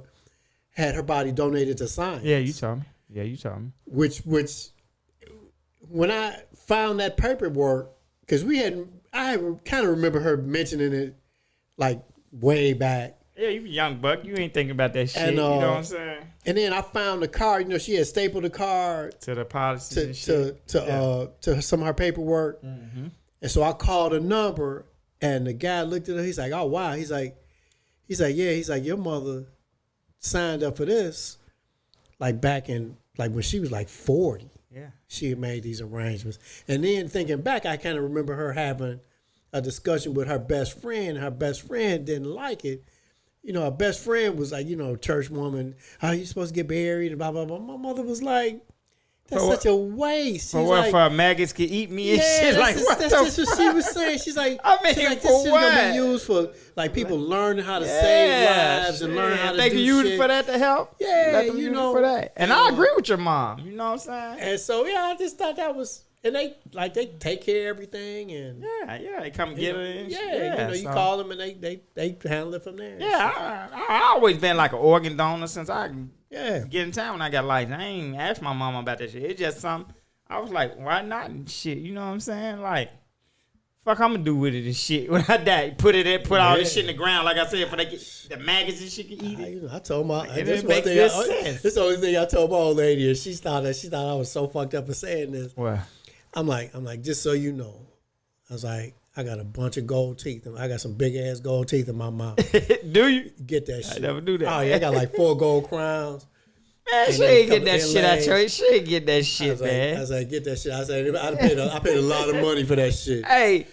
had her body donated to science. Yeah, you told me. Which when I found that paperwork, because I kind of remember her mentioning it like way back. Yeah, you young buck. You ain't thinking about that shit. And, you know what I'm saying? And then I found the card. She had stapled the card to the policy to some of her paperwork. Mm-hmm. And so I called a number, and the guy looked at her. He's like, "Oh wow." He's like, yeah. He's like, your mother signed up for this, like back in when she was like 40. Yeah, she had made these arrangements. And then thinking back, I kind of remember her having a discussion with her best friend. Her best friend didn't like it. Her best friend was like, church woman, how you supposed to get buried and blah, blah, blah. My mother was like, that's such a waste. For what, for maggots can eat me and shit? That's just what she was saying. She's like, this shit's going to be used for like people learning how to save lives and learn how to do shit. They can use it for that to help. Yeah, let them use it for that. And I agree with your mom. You know what I'm saying? And so, I just thought that was... And they take care of everything, and they come get it. You call them and they handle it from there. Yeah, I always been like an organ donor since I get in town when I got license. I ain't asked my mama about that shit. It's just something I was like, why not and shit. You know what I'm saying? Like, fuck I'm gonna do with it and shit when I die. Put all this shit in the ground, like I said, for the maggots and shit can eat it. I told my This one thing. this is the only thing I told my old lady, and she thought I was so fucked up for saying this. Well, I'm like, just so you know, I was like, I got a bunch of gold teeth. I got some big ass gold teeth in my mouth. do you get that shit? I never do that. Oh yeah, I got like 4 gold crowns. Man, she ain't get that shit out your. She ain't get that shit, man. I was like, get that shit. I said, I paid a lot of money for that shit. Hey,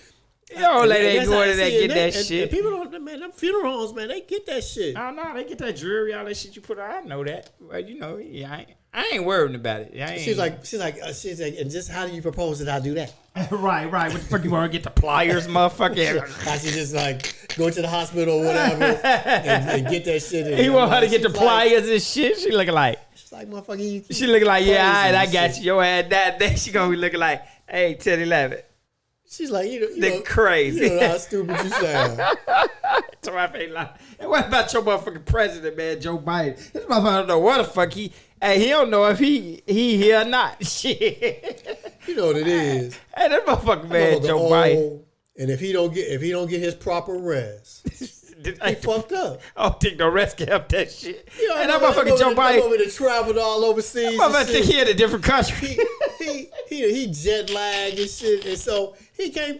your old lady ain't going to that get that shit. And people don't, man. Them funeral homes, man, they get that shit. Oh no, they get that jewelry, all that shit you put on. I know that. Well, you know, yeah, I ain't worried about it. She's like, and just how do you propose that I do that? right. What the fuck you want to get the pliers, motherfucker? I should just like go to the hospital or whatever and get that shit. He want her to get the pliers and shit. She looking like. She's like, motherfucker. She looking like, yeah, all right, I got you. Your ass that day. She gonna be looking like, hey, 10-11. She's like, you know, crazy. You know how stupid you sound. So I ain't lying. And what about your motherfucking president, man, Joe Biden? This motherfucker don't know what the fuck he don't know if he here or not. Shit. You know what it is. Hey, that motherfucker, man, Joe Biden. And if he don't get his proper rest, he fucked up. I don't think no rest can help that shit. You know, and that motherfucker Joe Biden. Over to traveled all overseas. I'm about to think he in a different country. He jet lagged and shit, and so he can't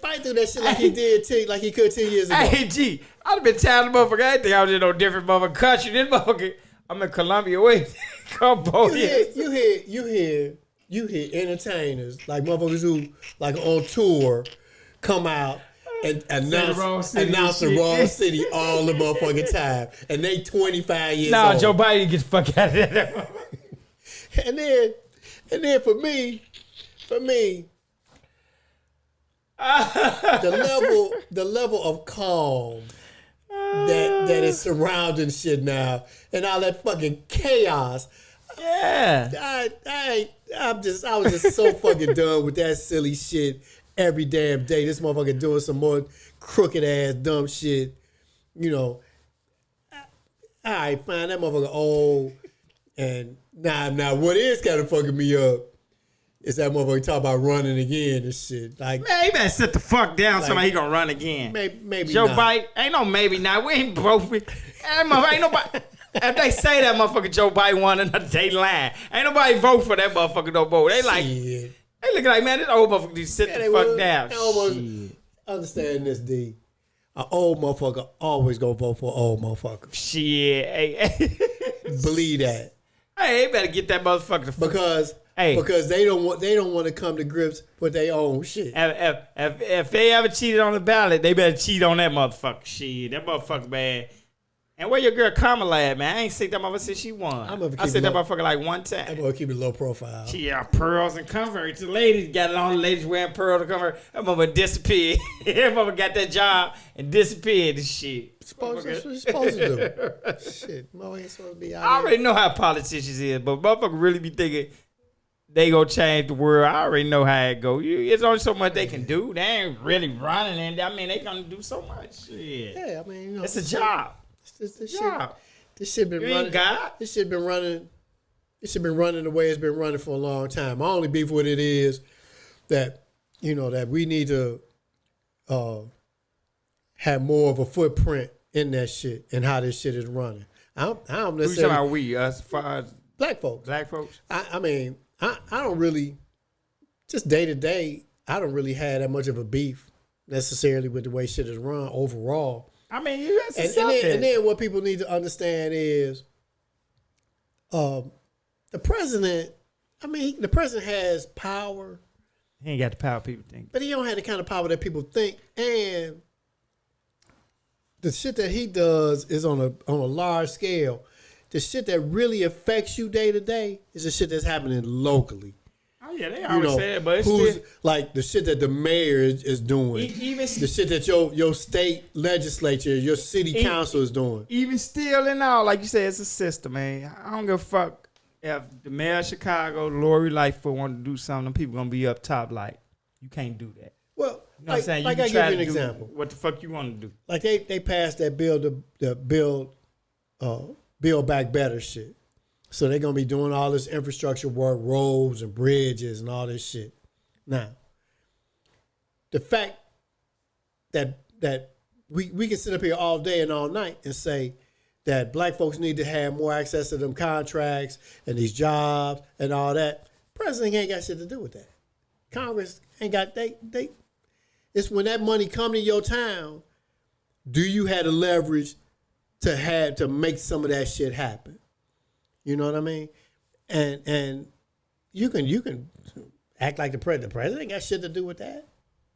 fight through that shit like he did like he could 10 years ago. Hey G, I'd have been telling the motherfucker, I didn't think I was in no different motherfucking country. This motherfucker, I'm in Colombia. Wait, Cambodia. You hear entertainers like motherfuckers who like on tour come out and announce the wrong city all the motherfucking time, and they 25 years old. Nah, Joe Biden gets the fuck out of there. And then for me, the level of calm that is surrounding shit now, and all that fucking chaos. Yeah. I was just so fucking done with that silly shit every damn day. This motherfucker doing some more crooked ass dumb shit. You know. All right, fine, that motherfucker old. And now what is kind of fucking me up is that motherfucker talk about running again and shit. Like, man, he better sit the fuck down. Like, somebody he gonna run again. Maybe Joe not. Biden ain't no maybe not. We ain't both. That motherfucker ain't nobody. If they say that motherfucker Joe Biden won another day lying. Ain't nobody vote for that motherfucker no more. They like, shit. They looking like, man, this old motherfucker need to sit the fuck down. They almost understand this, D. An old motherfucker always gonna vote for an old motherfucker. Shit, hey. Believe that. Hey, they better get that motherfucker because they don't want to come to grips with their own shit. If they ever cheated on the ballot, they better cheat on that motherfucker. Shit, that motherfucker bad. And where your girl Kamala at, man? I ain't seen that motherfucker since she won. I said that motherfucker like one time. I'm gonna keep it low profile. She got pearls and converts. The ladies got it on. The ladies wearing pearls and converts. That motherfucker disappeared. That motherfucker got that job and disappeared and shit. That's what you're supposed to do. Shit, motherfucker ain't supposed to be out I already know how politicians is, but motherfucker really be thinking they gonna change the world. I already know how it go. It's only so much they can do. They ain't really running, and I mean they gonna do so much. Shit. Yeah, I mean, it's a job. This shit been running. This shit been running. This shit been running the way it's been running for a long time. My only beef with it is that that we need to have more of a footprint in that shit and how this shit is running. I don't necessarily. Who's talking about we? Us, far as black folks. Black folks. I mean, I don't really, just day to day, I don't really have that much of a beef necessarily with the way shit is run overall. I mean, and then what people need to understand is, the president. I mean, the president has power. He ain't got the power people think, but he don't have the kind of power that people think. And the shit that he does is on a large scale. The shit that really affects you day to day is the shit that's happening locally. Oh yeah, they always say it, but it's still, like the shit that the mayor is doing, the shit that your state legislature, your city council is doing. Even still and all, like you said, it's a system, man. I don't give a fuck if the mayor of Chicago, Lori Lightfoot, want to do something. Them people gonna be up top like, you can't do that. Well, you know what I'm saying? Like I give you an example. What the fuck you want to do? Like they passed that bill to build back better shit. So they're going to be doing all this infrastructure work, roads and bridges and all this shit. Now, the fact that we can sit up here all day and all night and say that black folks need to have more access to them contracts and these jobs and all that. President ain't got shit to do with that. Congress ain't got they. It's when that money come to your town, do you have the leverage to make some of that shit happen? You know what I mean? And you can act like the president. The president ain't got shit to do with that.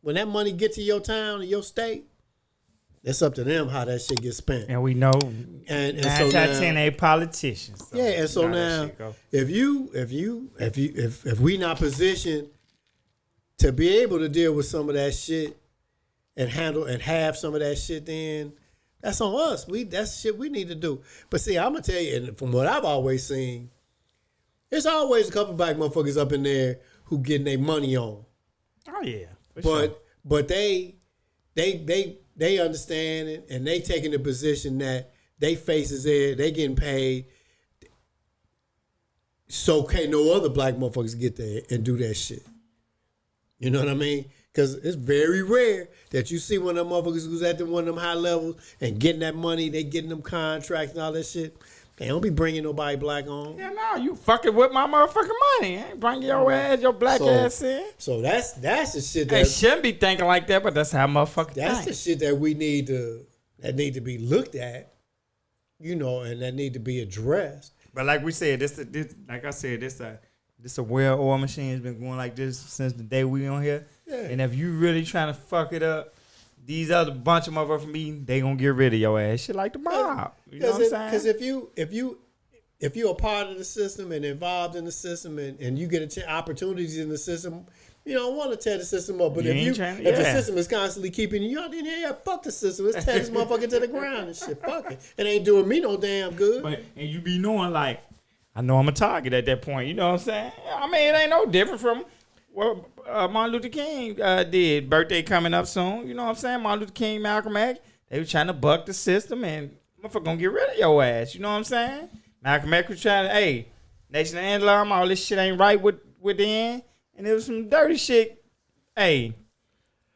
When that money get to your town or your state, it's up to them how that shit gets spent. And we know and 9 so out of 10 ain't politicians. So yeah, and so now if we not positioned to be able to deal with some of that shit and handle and have some of that shit, then that's on us. That's shit we need to do. But see, I'm gonna tell you, and from what I've always seen, there's always a couple black motherfuckers up in there who getting their money on. Oh yeah, but they understand it, and they taking the position that they faces there, they getting paid. So can't no other black motherfuckers get there and do that shit. You know what I mean? Because it's very rare that you see one of them motherfuckers who's at one of them high levels and getting that money, they getting them contracts and all that shit. They don't be bringing nobody black on. Yeah, no, you fucking with my motherfucking money. Ain't bring your ass, your black ass in. So that's the shit that... They shouldn't be thinking like that, but that's how motherfuckers That's think. the shit that we need to be looked at, you know, and that need to be addressed. But like we said, this a well-oiled machine. Has been going like this since the day we on here. Yeah. And if you really trying to fuck it up, these other bunch of motherfuckers from me, they gonna get rid of your ass. Shit like the mob. You know what I'm saying? Because if you're a part of the system and involved in the system and you get opportunities in the system, you don't want to tear the system up. But if the system is constantly keeping you out in here, yeah, fuck the system. Let's tear this motherfucker to the ground and shit. Fuck it. It ain't doing me no damn good. And you be knowing like, I know I'm a target at that point. You know what I'm saying? I mean, it ain't no different from what Martin Luther King did. Birthday coming up soon. You know what I'm saying? Martin Luther King, Malcolm X. They were trying to buck the system and motherfucker gonna get rid of your ass. You know what I'm saying? Malcolm X was trying to, hey, Nation of Islam, all this shit ain't right with the end. And it was some dirty shit. Hey,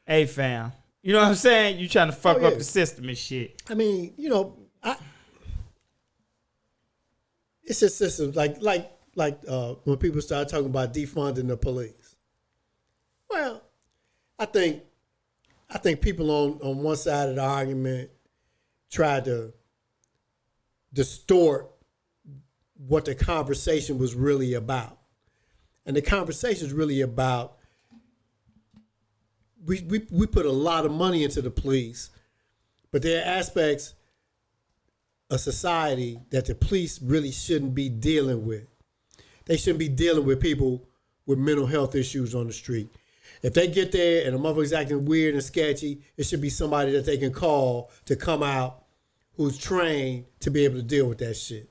fam. You know what I'm saying? You trying to fuck up the system and shit. I mean, you know, it's a system like when people start talking about defunding the police. Well, I think people on one side of the argument try to distort what the conversation was really about. And the conversation is really about we put a lot of money into the police, but there are aspects of society that the police really shouldn't be dealing with. They shouldn't be dealing with people with mental health issues on the street. If they get there and a motherfucker's acting weird and sketchy, it should be somebody that they can call to come out who's trained to be able to deal with that shit.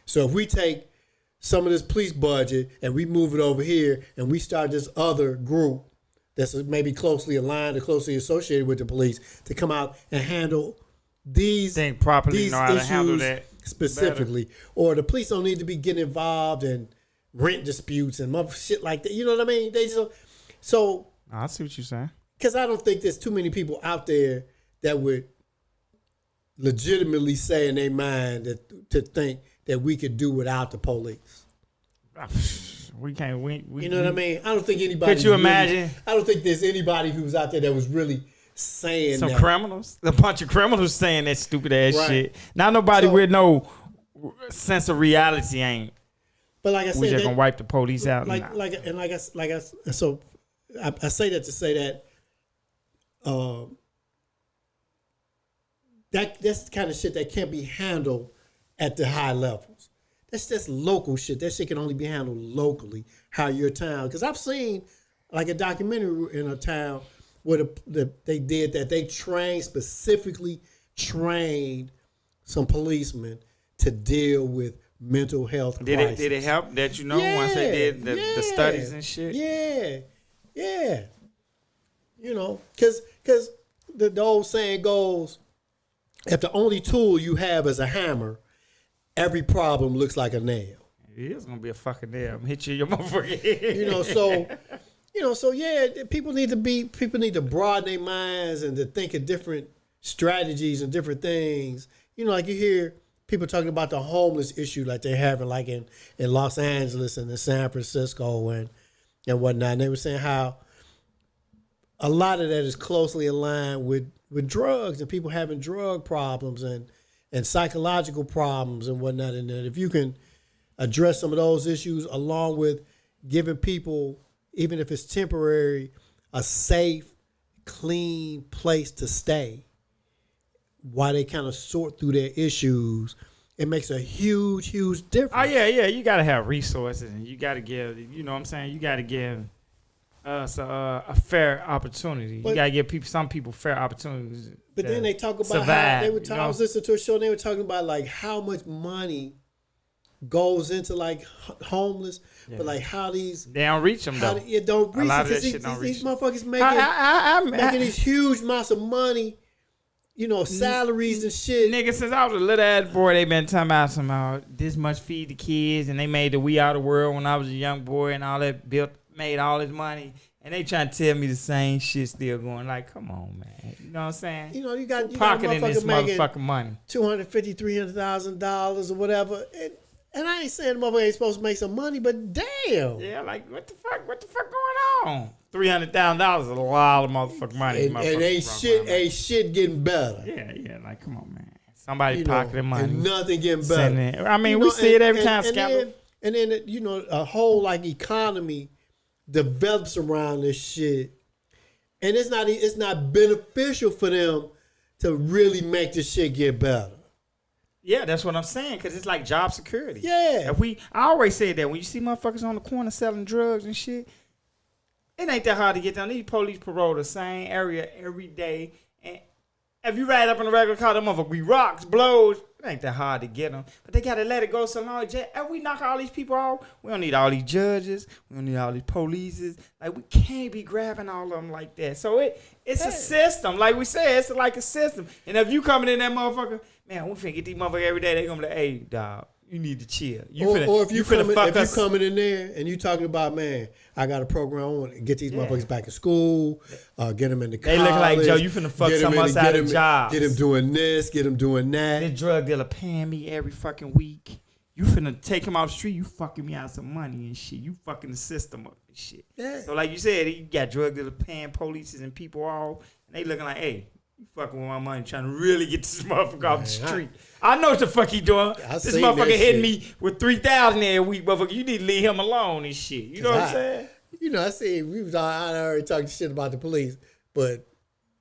So if we take some of this police budget and we move it over here and we start this other group that's maybe closely aligned or closely associated with the police to come out and handle these know how to handle that specifically better. Or the police don't need to be getting involved in rent disputes and shit like that. You know what I mean? They just so I see what you're saying. Because I don't think there's too many people out there that would legitimately say in their mind to think that we could do without the police. We can't. You know what I mean? I don't think anybody. Could you imagine? I don't think there's anybody who's out there that was really saying some that. Criminals, a bunch of criminals saying that stupid ass shit. Not nobody with no sense of reality ain't. But like I said, we just gonna wipe the police out. I say that to say that that's the kind of shit that can't be handled at the high levels. That's just local shit. That shit can only be handled locally. How your town? Because I've seen like a documentary in a town where they did that. They specifically trained some policemen to deal with mental health crisis. Did it help that once they did the studies and shit? Yeah. You know, because the old saying goes, if the only tool you have is a hammer, every problem looks like a nail. It is gonna be a fucking nail. I'm hit you in your motherfucking head. You know, so So yeah, people need to broaden their minds and to think of different strategies and different things. Like you hear people talking about the homeless issue like they're having like in Los Angeles and in San Francisco and whatnot. And they were saying how a lot of that is closely aligned with drugs and people having drug problems and psychological problems and whatnot. And that if you can address some of those issues along with giving people, even if it's temporary, a safe, clean place to stay while they kind of sort through their issues, it makes a huge, huge difference. Oh, yeah. You got to have resources and you got to give, you know what I'm saying? You got to give us a fair opportunity. You got to give some people fair opportunities. But then they talk about survive, how they were talking, I was listening to a show and they were talking about like how much money goes into like homeless, but like how these they don't reach them though. It don't reach them because these motherfuckers making these huge amounts of money, salaries and shit. Nigga, since I was a little ass boy, they been talking about somehow this much feed the kids, and they made the We Are the World when I was a young boy, and all that made all this money, and they trying to tell me the same shit still going. Like, come on, man. You know what I'm saying? You got pocketing this motherfucking money, $250,000, $300,000 or whatever. And I ain't saying the motherfucker ain't supposed to make some money, but damn. Yeah, like, what the fuck going on? $300,000 is a lot of motherfucking money. And ain't shit getting better. Yeah, like, come on, man. Somebody pocketing money. And nothing getting better. I mean, we see it every time, Scalper. And then, a whole, like, economy develops around this shit. And it's not beneficial for them to really make this shit get better. Yeah, that's what I'm saying, because it's like job security. Yeah. I always say that when you see motherfuckers on the corner selling drugs and shit, it ain't that hard to get down. These police parole the same area every day. And if you ride up in a regular car, them motherfuckers be rocks, blows. It ain't that hard to get them. But they got to let it go so long. If we knock all these people off, we don't need all these judges. We don't need all these polices. Like, we can't be grabbing all of them like that. So it's a system. Like we said, it's like a system. And if you coming in that motherfucker, man, we finna get these motherfuckers every day. They gonna be like, hey, dog, you need to chill. Or if you coming in there and you talking about, man, I got a program, I want to get these motherfuckers back in school, get them into college. They look like, Joe, you finna fuck some us out of jobs. Get them doing this, get them doing that. This drug dealer paying me every fucking week. You finna take him off the street, you fucking me out some money and shit. You fucking the system up and shit. Yeah. So like you said, you got drug dealers paying police and people all, and they looking like, hey, you fucking with my money, trying to really get this motherfucker off the street. I know what the fuck he doing. This motherfucker hitting me with 3,000 every week, motherfucker. You need to leave him alone and shit. You know what I'm saying? I see. I already talked shit about the police, but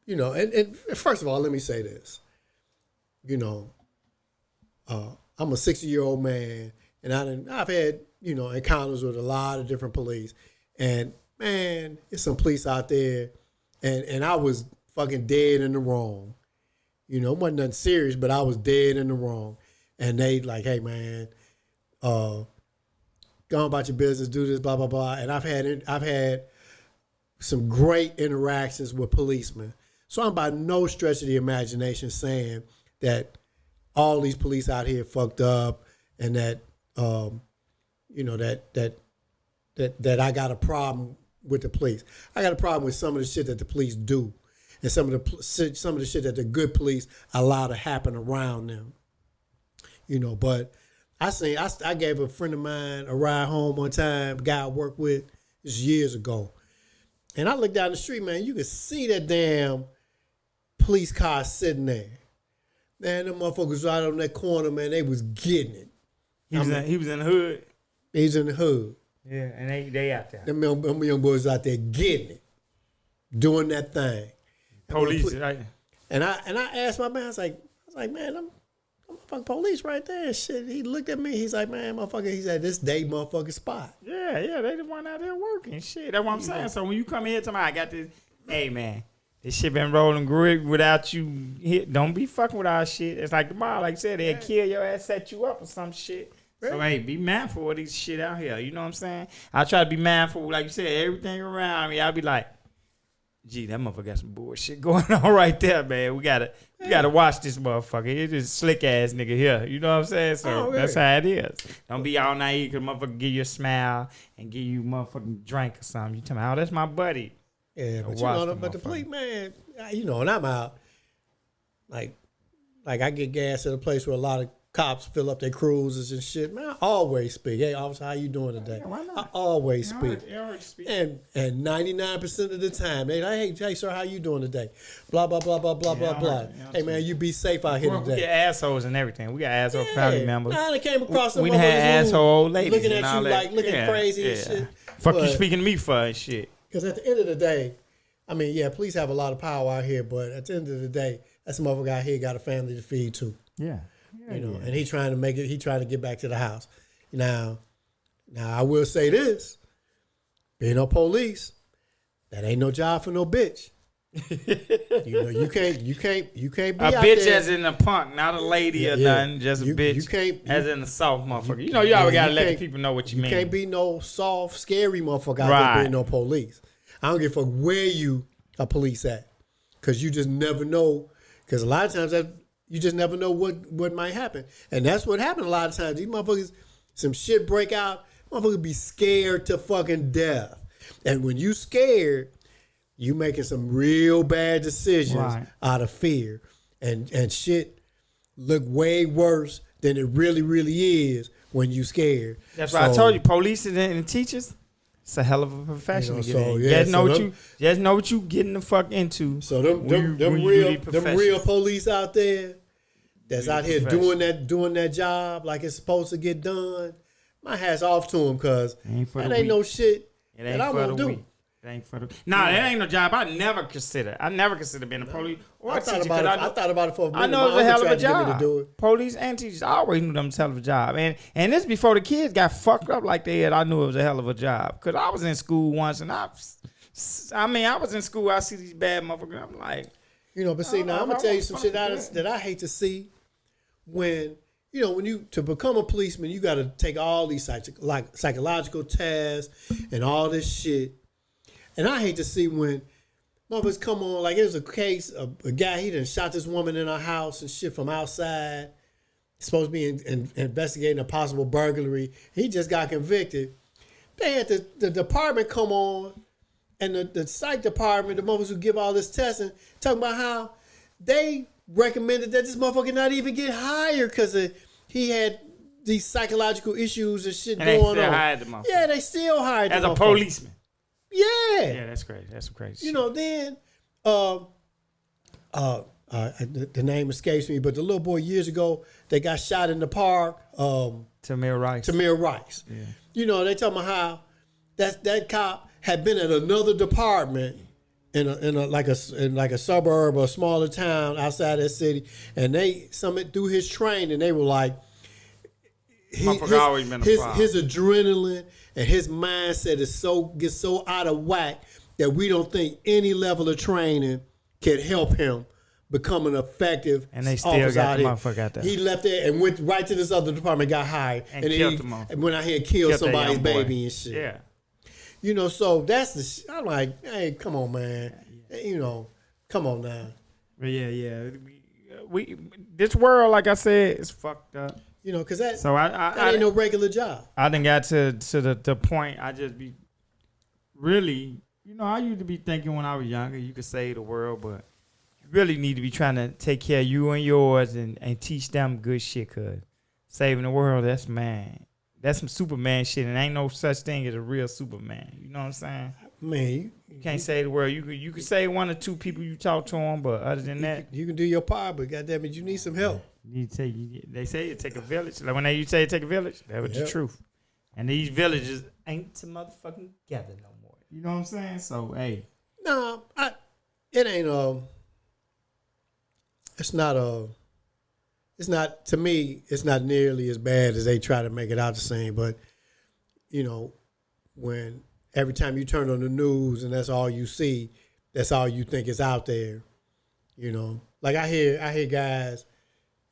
and first of all, let me say this. I'm a 60-year-old man, and I've had encounters with a lot of different police, and man, it's some police out there, and I was fucking dead in the wrong. It wasn't nothing serious, but I was dead in the wrong. And they like, hey man, go on about your business, do this, blah, blah, blah. And I've had some great interactions with policemen. So I'm by no stretch of the imagination saying that all these police out here fucked up and that that I got a problem with the police. I got a problem with some of the shit that the police do. And some of the shit that the good police allow to happen around them, But I gave a friend of mine a ride home one time. Guy I worked with this years ago, and I looked down the street, man. You could see that damn police car sitting there. Man, them motherfuckers right on that corner, man. They was getting it. He was in the hood. He was in the hood. Yeah, and they out there. Them young boys out there getting it, doing that thing. Police, right? And I asked my man, I was like, man, I'm fucking police right there. Shit. He looked at me. He's like, man, motherfucker. He said, this day motherfucking spot. Yeah, they the one out there working. Shit, that's what I'm saying. So when you come here tomorrow, I got this. Hey man, this shit been rolling great without you. Don't be fucking with our shit. It's like tomorrow, like I said, they'll kill your ass, set you up or some shit. Right. So hey, be mindful of these shit out here. You know what I'm saying? I try to be mindful, like you said, everything around me. I'll be like, Gee, that motherfucker got some bullshit going on right there, man. We gotta watch this motherfucker. It's just slick ass nigga here. You know what I'm saying? So that's how it is. Don't be all naive because motherfucker give you a smile and give you motherfucking drink or something. You tell me, oh, that's my buddy. Yeah, but but the police, man, and I'm out. Like I get gas at a place where a lot of cops fill up their cruisers and shit. Man, I always speak. Hey, officer, how you doing today? Yeah, why not? I always speak. And 99% of the time, they like, hey, sir, how you doing today? Blah, blah, blah, blah, blah, blah, blah. Hey, man, you be safe out here today. We get assholes and everything. We got asshole family members. Nah, they came across some we had asshole old ladies looking at you like looking crazy and shit. Fuck you speaking to me for and shit. Because at the end of the day, I mean, yeah, police have a lot of power out here, but at the end of the day, that's a motherfucker out here got a family to feed too. Yeah. And he trying to make it. He trying to get back to the house. Now, I will say this: being a police, that ain't no job for no bitch. You can't be a out bitch there. as in a punk, not a lady or nothing, just a bitch. You can't as in a soft motherfucker. You always gotta let the people know what you mean. You can't be no soft, scary motherfucker out there being no police. I don't give a fuck where you a police at, because you just never know. Because a lot of times you just never know what might happen. And that's what happened a lot of times. These motherfuckers, some shit break out, motherfuckers be scared to fucking death. And when you scared, you making some real bad decisions out of fear. And shit look way worse than it really, really is when you scared. That's why I told you, police and teachers, it's a hell of a profession to get in. Just know what you getting the fuck into. So them real police out there that's out here doing that job like it's supposed to get done. My hat's off to them, because that ain't no shit that I won't do. It ain't for the that ain't no job I never consider being a police or a teacher. I thought about it for a minute. I know it was a hell of a job. Police and teachers, I always knew them was a hell of a job. And this before the kids got fucked up like they had. I knew it was a hell of a job, because I was in school once, and I was in school. I see these bad motherfuckers. I'm like, but see, now I'm gonna tell you some shit that I hate to see. When you to become a policeman, you got to take all these psychological tests and all this shit. And I hate to see when motherfuckers come on, like there's a case, a guy, he done shot this woman in her house and shit from outside. He's supposed to be investigating a possible burglary. He just got convicted. They had the department come on, and the psych department, the motherfuckers who give all this testing, talking about how they recommended that this motherfucker not even get hired because he had these psychological issues and shit going on. Hired the motherfucker. Yeah, they still hired as a policeman. Yeah. Yeah, that's crazy. That's some crazy shit. Then the name escapes me, but the little boy years ago, they got shot in the park. Tamir Rice. Yeah. They talking about how that cop had been at another department in a suburb or a smaller town outside that city, and through his training, they were like, his adrenaline and his mindset gets so out of whack that we don't think any level of training can help him become an effective and they still got the motherfucker out there. He left there and went right to this other department, got hired, and killed then went out here and killed somebody's baby and shit. Yeah. So that's the shit. I'm like, hey, come on, man. Come on now. Yeah. This world, like I said, is fucked up. Because that ain't no regular job. I done got to the point I just be really, I used to be thinking when I was younger, you could save the world, but you really need to be trying to take care of you and yours and teach them good shit, because saving the world, that's some Superman shit, and ain't no such thing as a real Superman. You know what I'm saying? Man, you can't save the world. You can save one or two people you talk to them, but other than that, you can do your part. But goddamn it, you need some help. They say it take a village. Like when you say it take a village, that was the truth. And these villages ain't to motherfucking gather no more. You know what I'm saying? So hey, no, it ain't it's not to me. It's not nearly as bad as they try to make it out to seem. But when every time you turn on the news and that's all you see, that's all you think is out there. Like I hear guys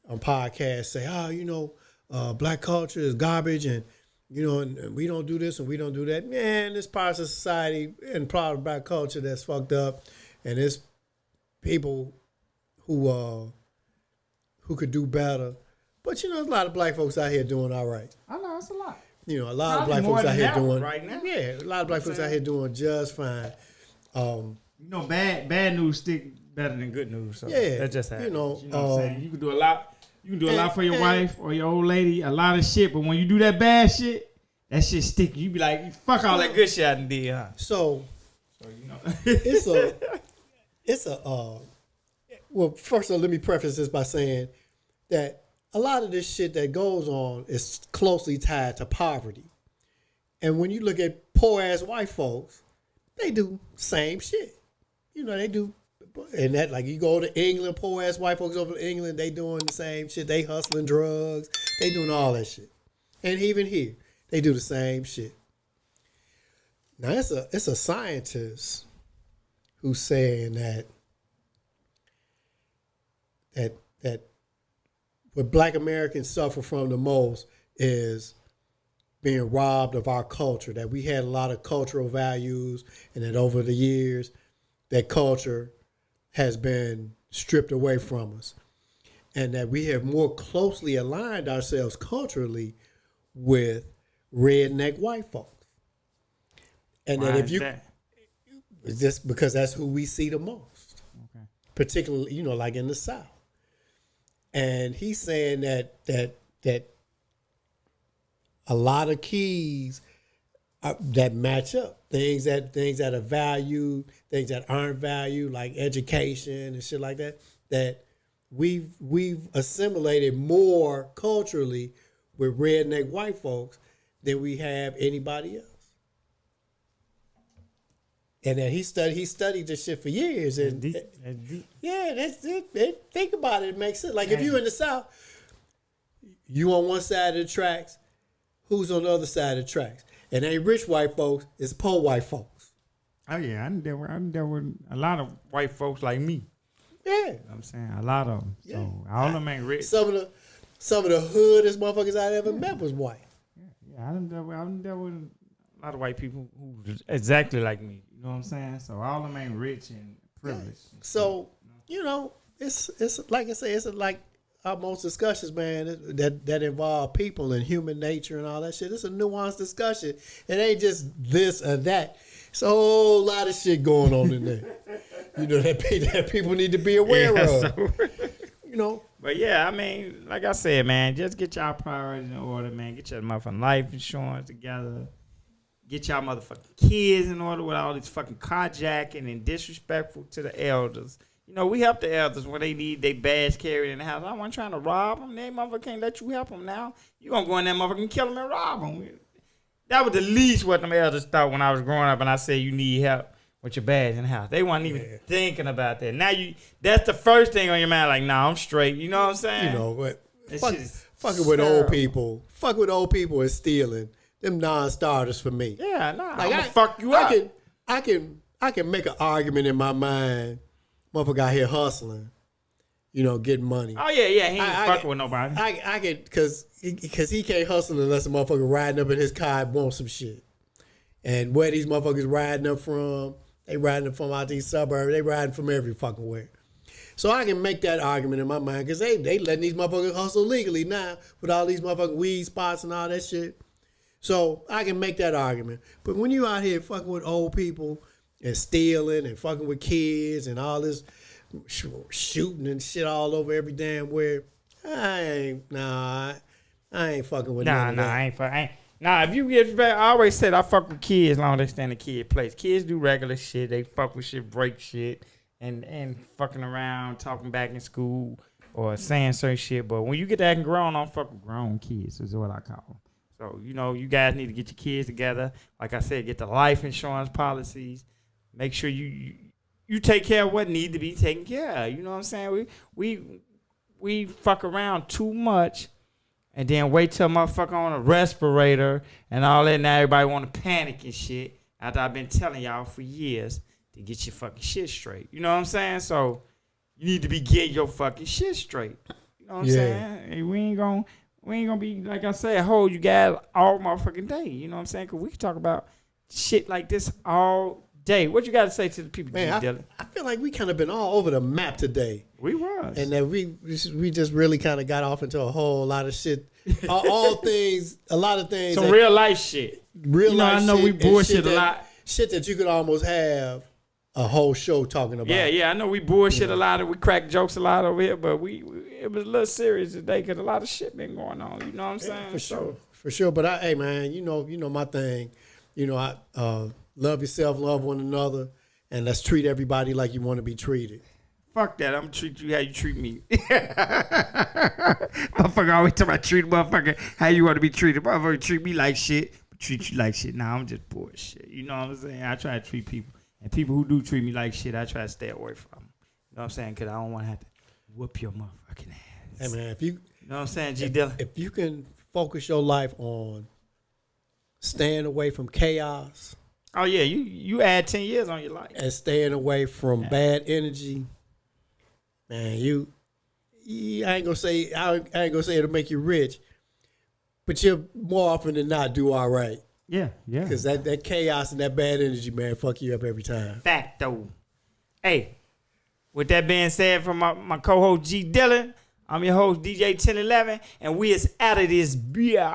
on podcasts say, black culture is garbage and and we don't do this and we don't do that. Man, this parts of society and part of black culture that's fucked up, and it's people who could do better. But there's a lot of black folks out here doing all right. I know it's a lot. A lot of black folks out here doing right now. Yeah, a lot of black folks out here doing just fine. Bad news stick better than good news. So Yeah, that just happens. you know what I'm saying? You can do a lot. You can do a lot for your wife or your old lady, a lot of shit. But when you do that bad shit, that shit stick. You be like, fuck all that good shit I done did, huh? So well, first of all, let me preface this by saying that a lot of this shit that goes on is closely tied to poverty. And when you look at poor ass white folks, they do same shit. They do. And that, like, you go to England, poor ass white folks over to England, they doing the same shit. They hustling drugs. They doing all that shit. And even here, they do the same shit. Now, it's a scientist who's saying that what black Americans suffer from the most is being robbed of our culture, that we had a lot of cultural values, and that over the years, that culture has been stripped away from us, and that we have more closely aligned ourselves culturally with redneck white folks. And Why that is that? It's just because that's who we see the most, Okay. particularly, like in the South. And he's saying that a lot of keys that match up, things that are valued, things that aren't valued, like education and shit like that, that we've assimilated more culturally with redneck white folks than we have anybody else. And then he studied this shit for years. And That's deep. yeah, that's it. Think about it. It makes sense. Like, if you're in the South, you on one side of the tracks, who's on the other side of the tracks? And ain't rich white folks, it's poor white folks. Oh yeah, I dealt with a lot of white folks like me. Yeah. You know what I'm saying? A lot of them. Yeah. So all of them ain't rich. Some of the hoodest motherfuckers I ever met was white. Yeah, I done dealt with a lot of white people who was exactly like me. You know what I'm saying? So all of them ain't rich and privileged. So, it's like I say, it's like our most discussions, man, that involve people and human nature and all that shit. It's a nuanced discussion. It ain't just this or that. It's a whole lot of shit going on in there. That people need to be aware of. So. But yeah, I mean, like I said, man, just get y'all priorities in order, man. Get your motherfucking life insurance together. Get y'all motherfucking kids in order with all this fucking carjacking and disrespectful to the elders. We help the elders when they need their bags carried in the house. I wasn't trying to rob them. They motherfucker can't let you help them now. You gonna go in there motherfucker and kill them and rob them. That was the least what them elders thought when I was growing up and I said you need help with your bags in the house. They wasn't even thinking about that. Now that's the first thing on your mind, like, nah, I'm straight. You know what I'm saying? But fucking with old people. Fuck with old people and stealing. Them non-starters for me. Yeah, nah. Like, I'm gonna fuck you up. I can make an argument in my mind. Motherfucker out here hustling, getting money. Oh yeah, he ain't fucking with nobody. I can, cause he can't hustle unless a motherfucker riding up in his car and wants some shit. And where these motherfuckers riding up from, they riding up from out these suburbs. They riding from every fucking where. So I can make that argument in my mind because they letting these motherfuckers hustle legally now with all these motherfucking weed spots and all that shit. So I can make that argument. But when you out here fucking with old people and stealing and fucking with kids and all this shooting and shit all over every damn where, I ain't fucking with none of that. I ain't. Nah, if you get back, I always said I fuck with kids as long as they stay in the kid place. Kids do regular shit. They fuck with shit, break shit, and fucking around, talking back in school or saying certain shit. But when you get that grown, I'm fucking grown kids is what I call them. So, you guys need to get your kids together. Like I said, get the life insurance policies. Make sure you take care of what need to be taken care of. You know what I'm saying? We fuck around too much and then wait till a motherfucker on a respirator and all that. Now everybody want to panic and shit after I've been telling y'all for years to get your fucking shit straight. You know what I'm saying? So you need to be getting your fucking shit straight. You know what I'm saying? Hey, we ain't gonna We ain't gonna be, like I said, hold you guys all motherfucking day. You know what I'm saying? Because we can talk about shit like this all day. What you got to say to the people, Man, Dylan? I feel like we kind of been all over the map today. We was. And that we just really kind of got off into a whole lot of shit. All things, a lot of things. Some real life shit. Real life I know shit we and bullshit shit a lot. Shit that you could almost have a whole show talking about. Yeah, I know we bullshit a lot and we crack jokes a lot over here, but it was a little serious today because a lot of shit been going on. You know what I'm saying? For sure. But hey, man, you know my thing. You know, I love yourself, love one another, and let's treat everybody like you want to be treated. Fuck that. I'm going to treat you how you treat me. Motherfucker always talking about treat motherfucker how you want to be treated. Motherfucker treat me like shit, but treat you like shit. Nah, I'm just bullshit. You know what I'm saying? I try to treat people. And people who do treat me like shit, I try to stay away from. You know what I'm saying? Because I don't want to have to whoop your motherfucking ass. Hey, man, You know what I'm saying, G. Dillon? if you can focus your life on staying away from chaos. Oh, yeah. You add 10 years on your life. And staying away from bad energy. Man, I ain't gonna say it'll make you rich, but you'll more often than not do all right. Yeah. Because that chaos and that bad energy, man, fuck you up every time. Facto. Hey, with that being said from my co-host G. Dillon, I'm your host DJ 1011, and we is out of this beer.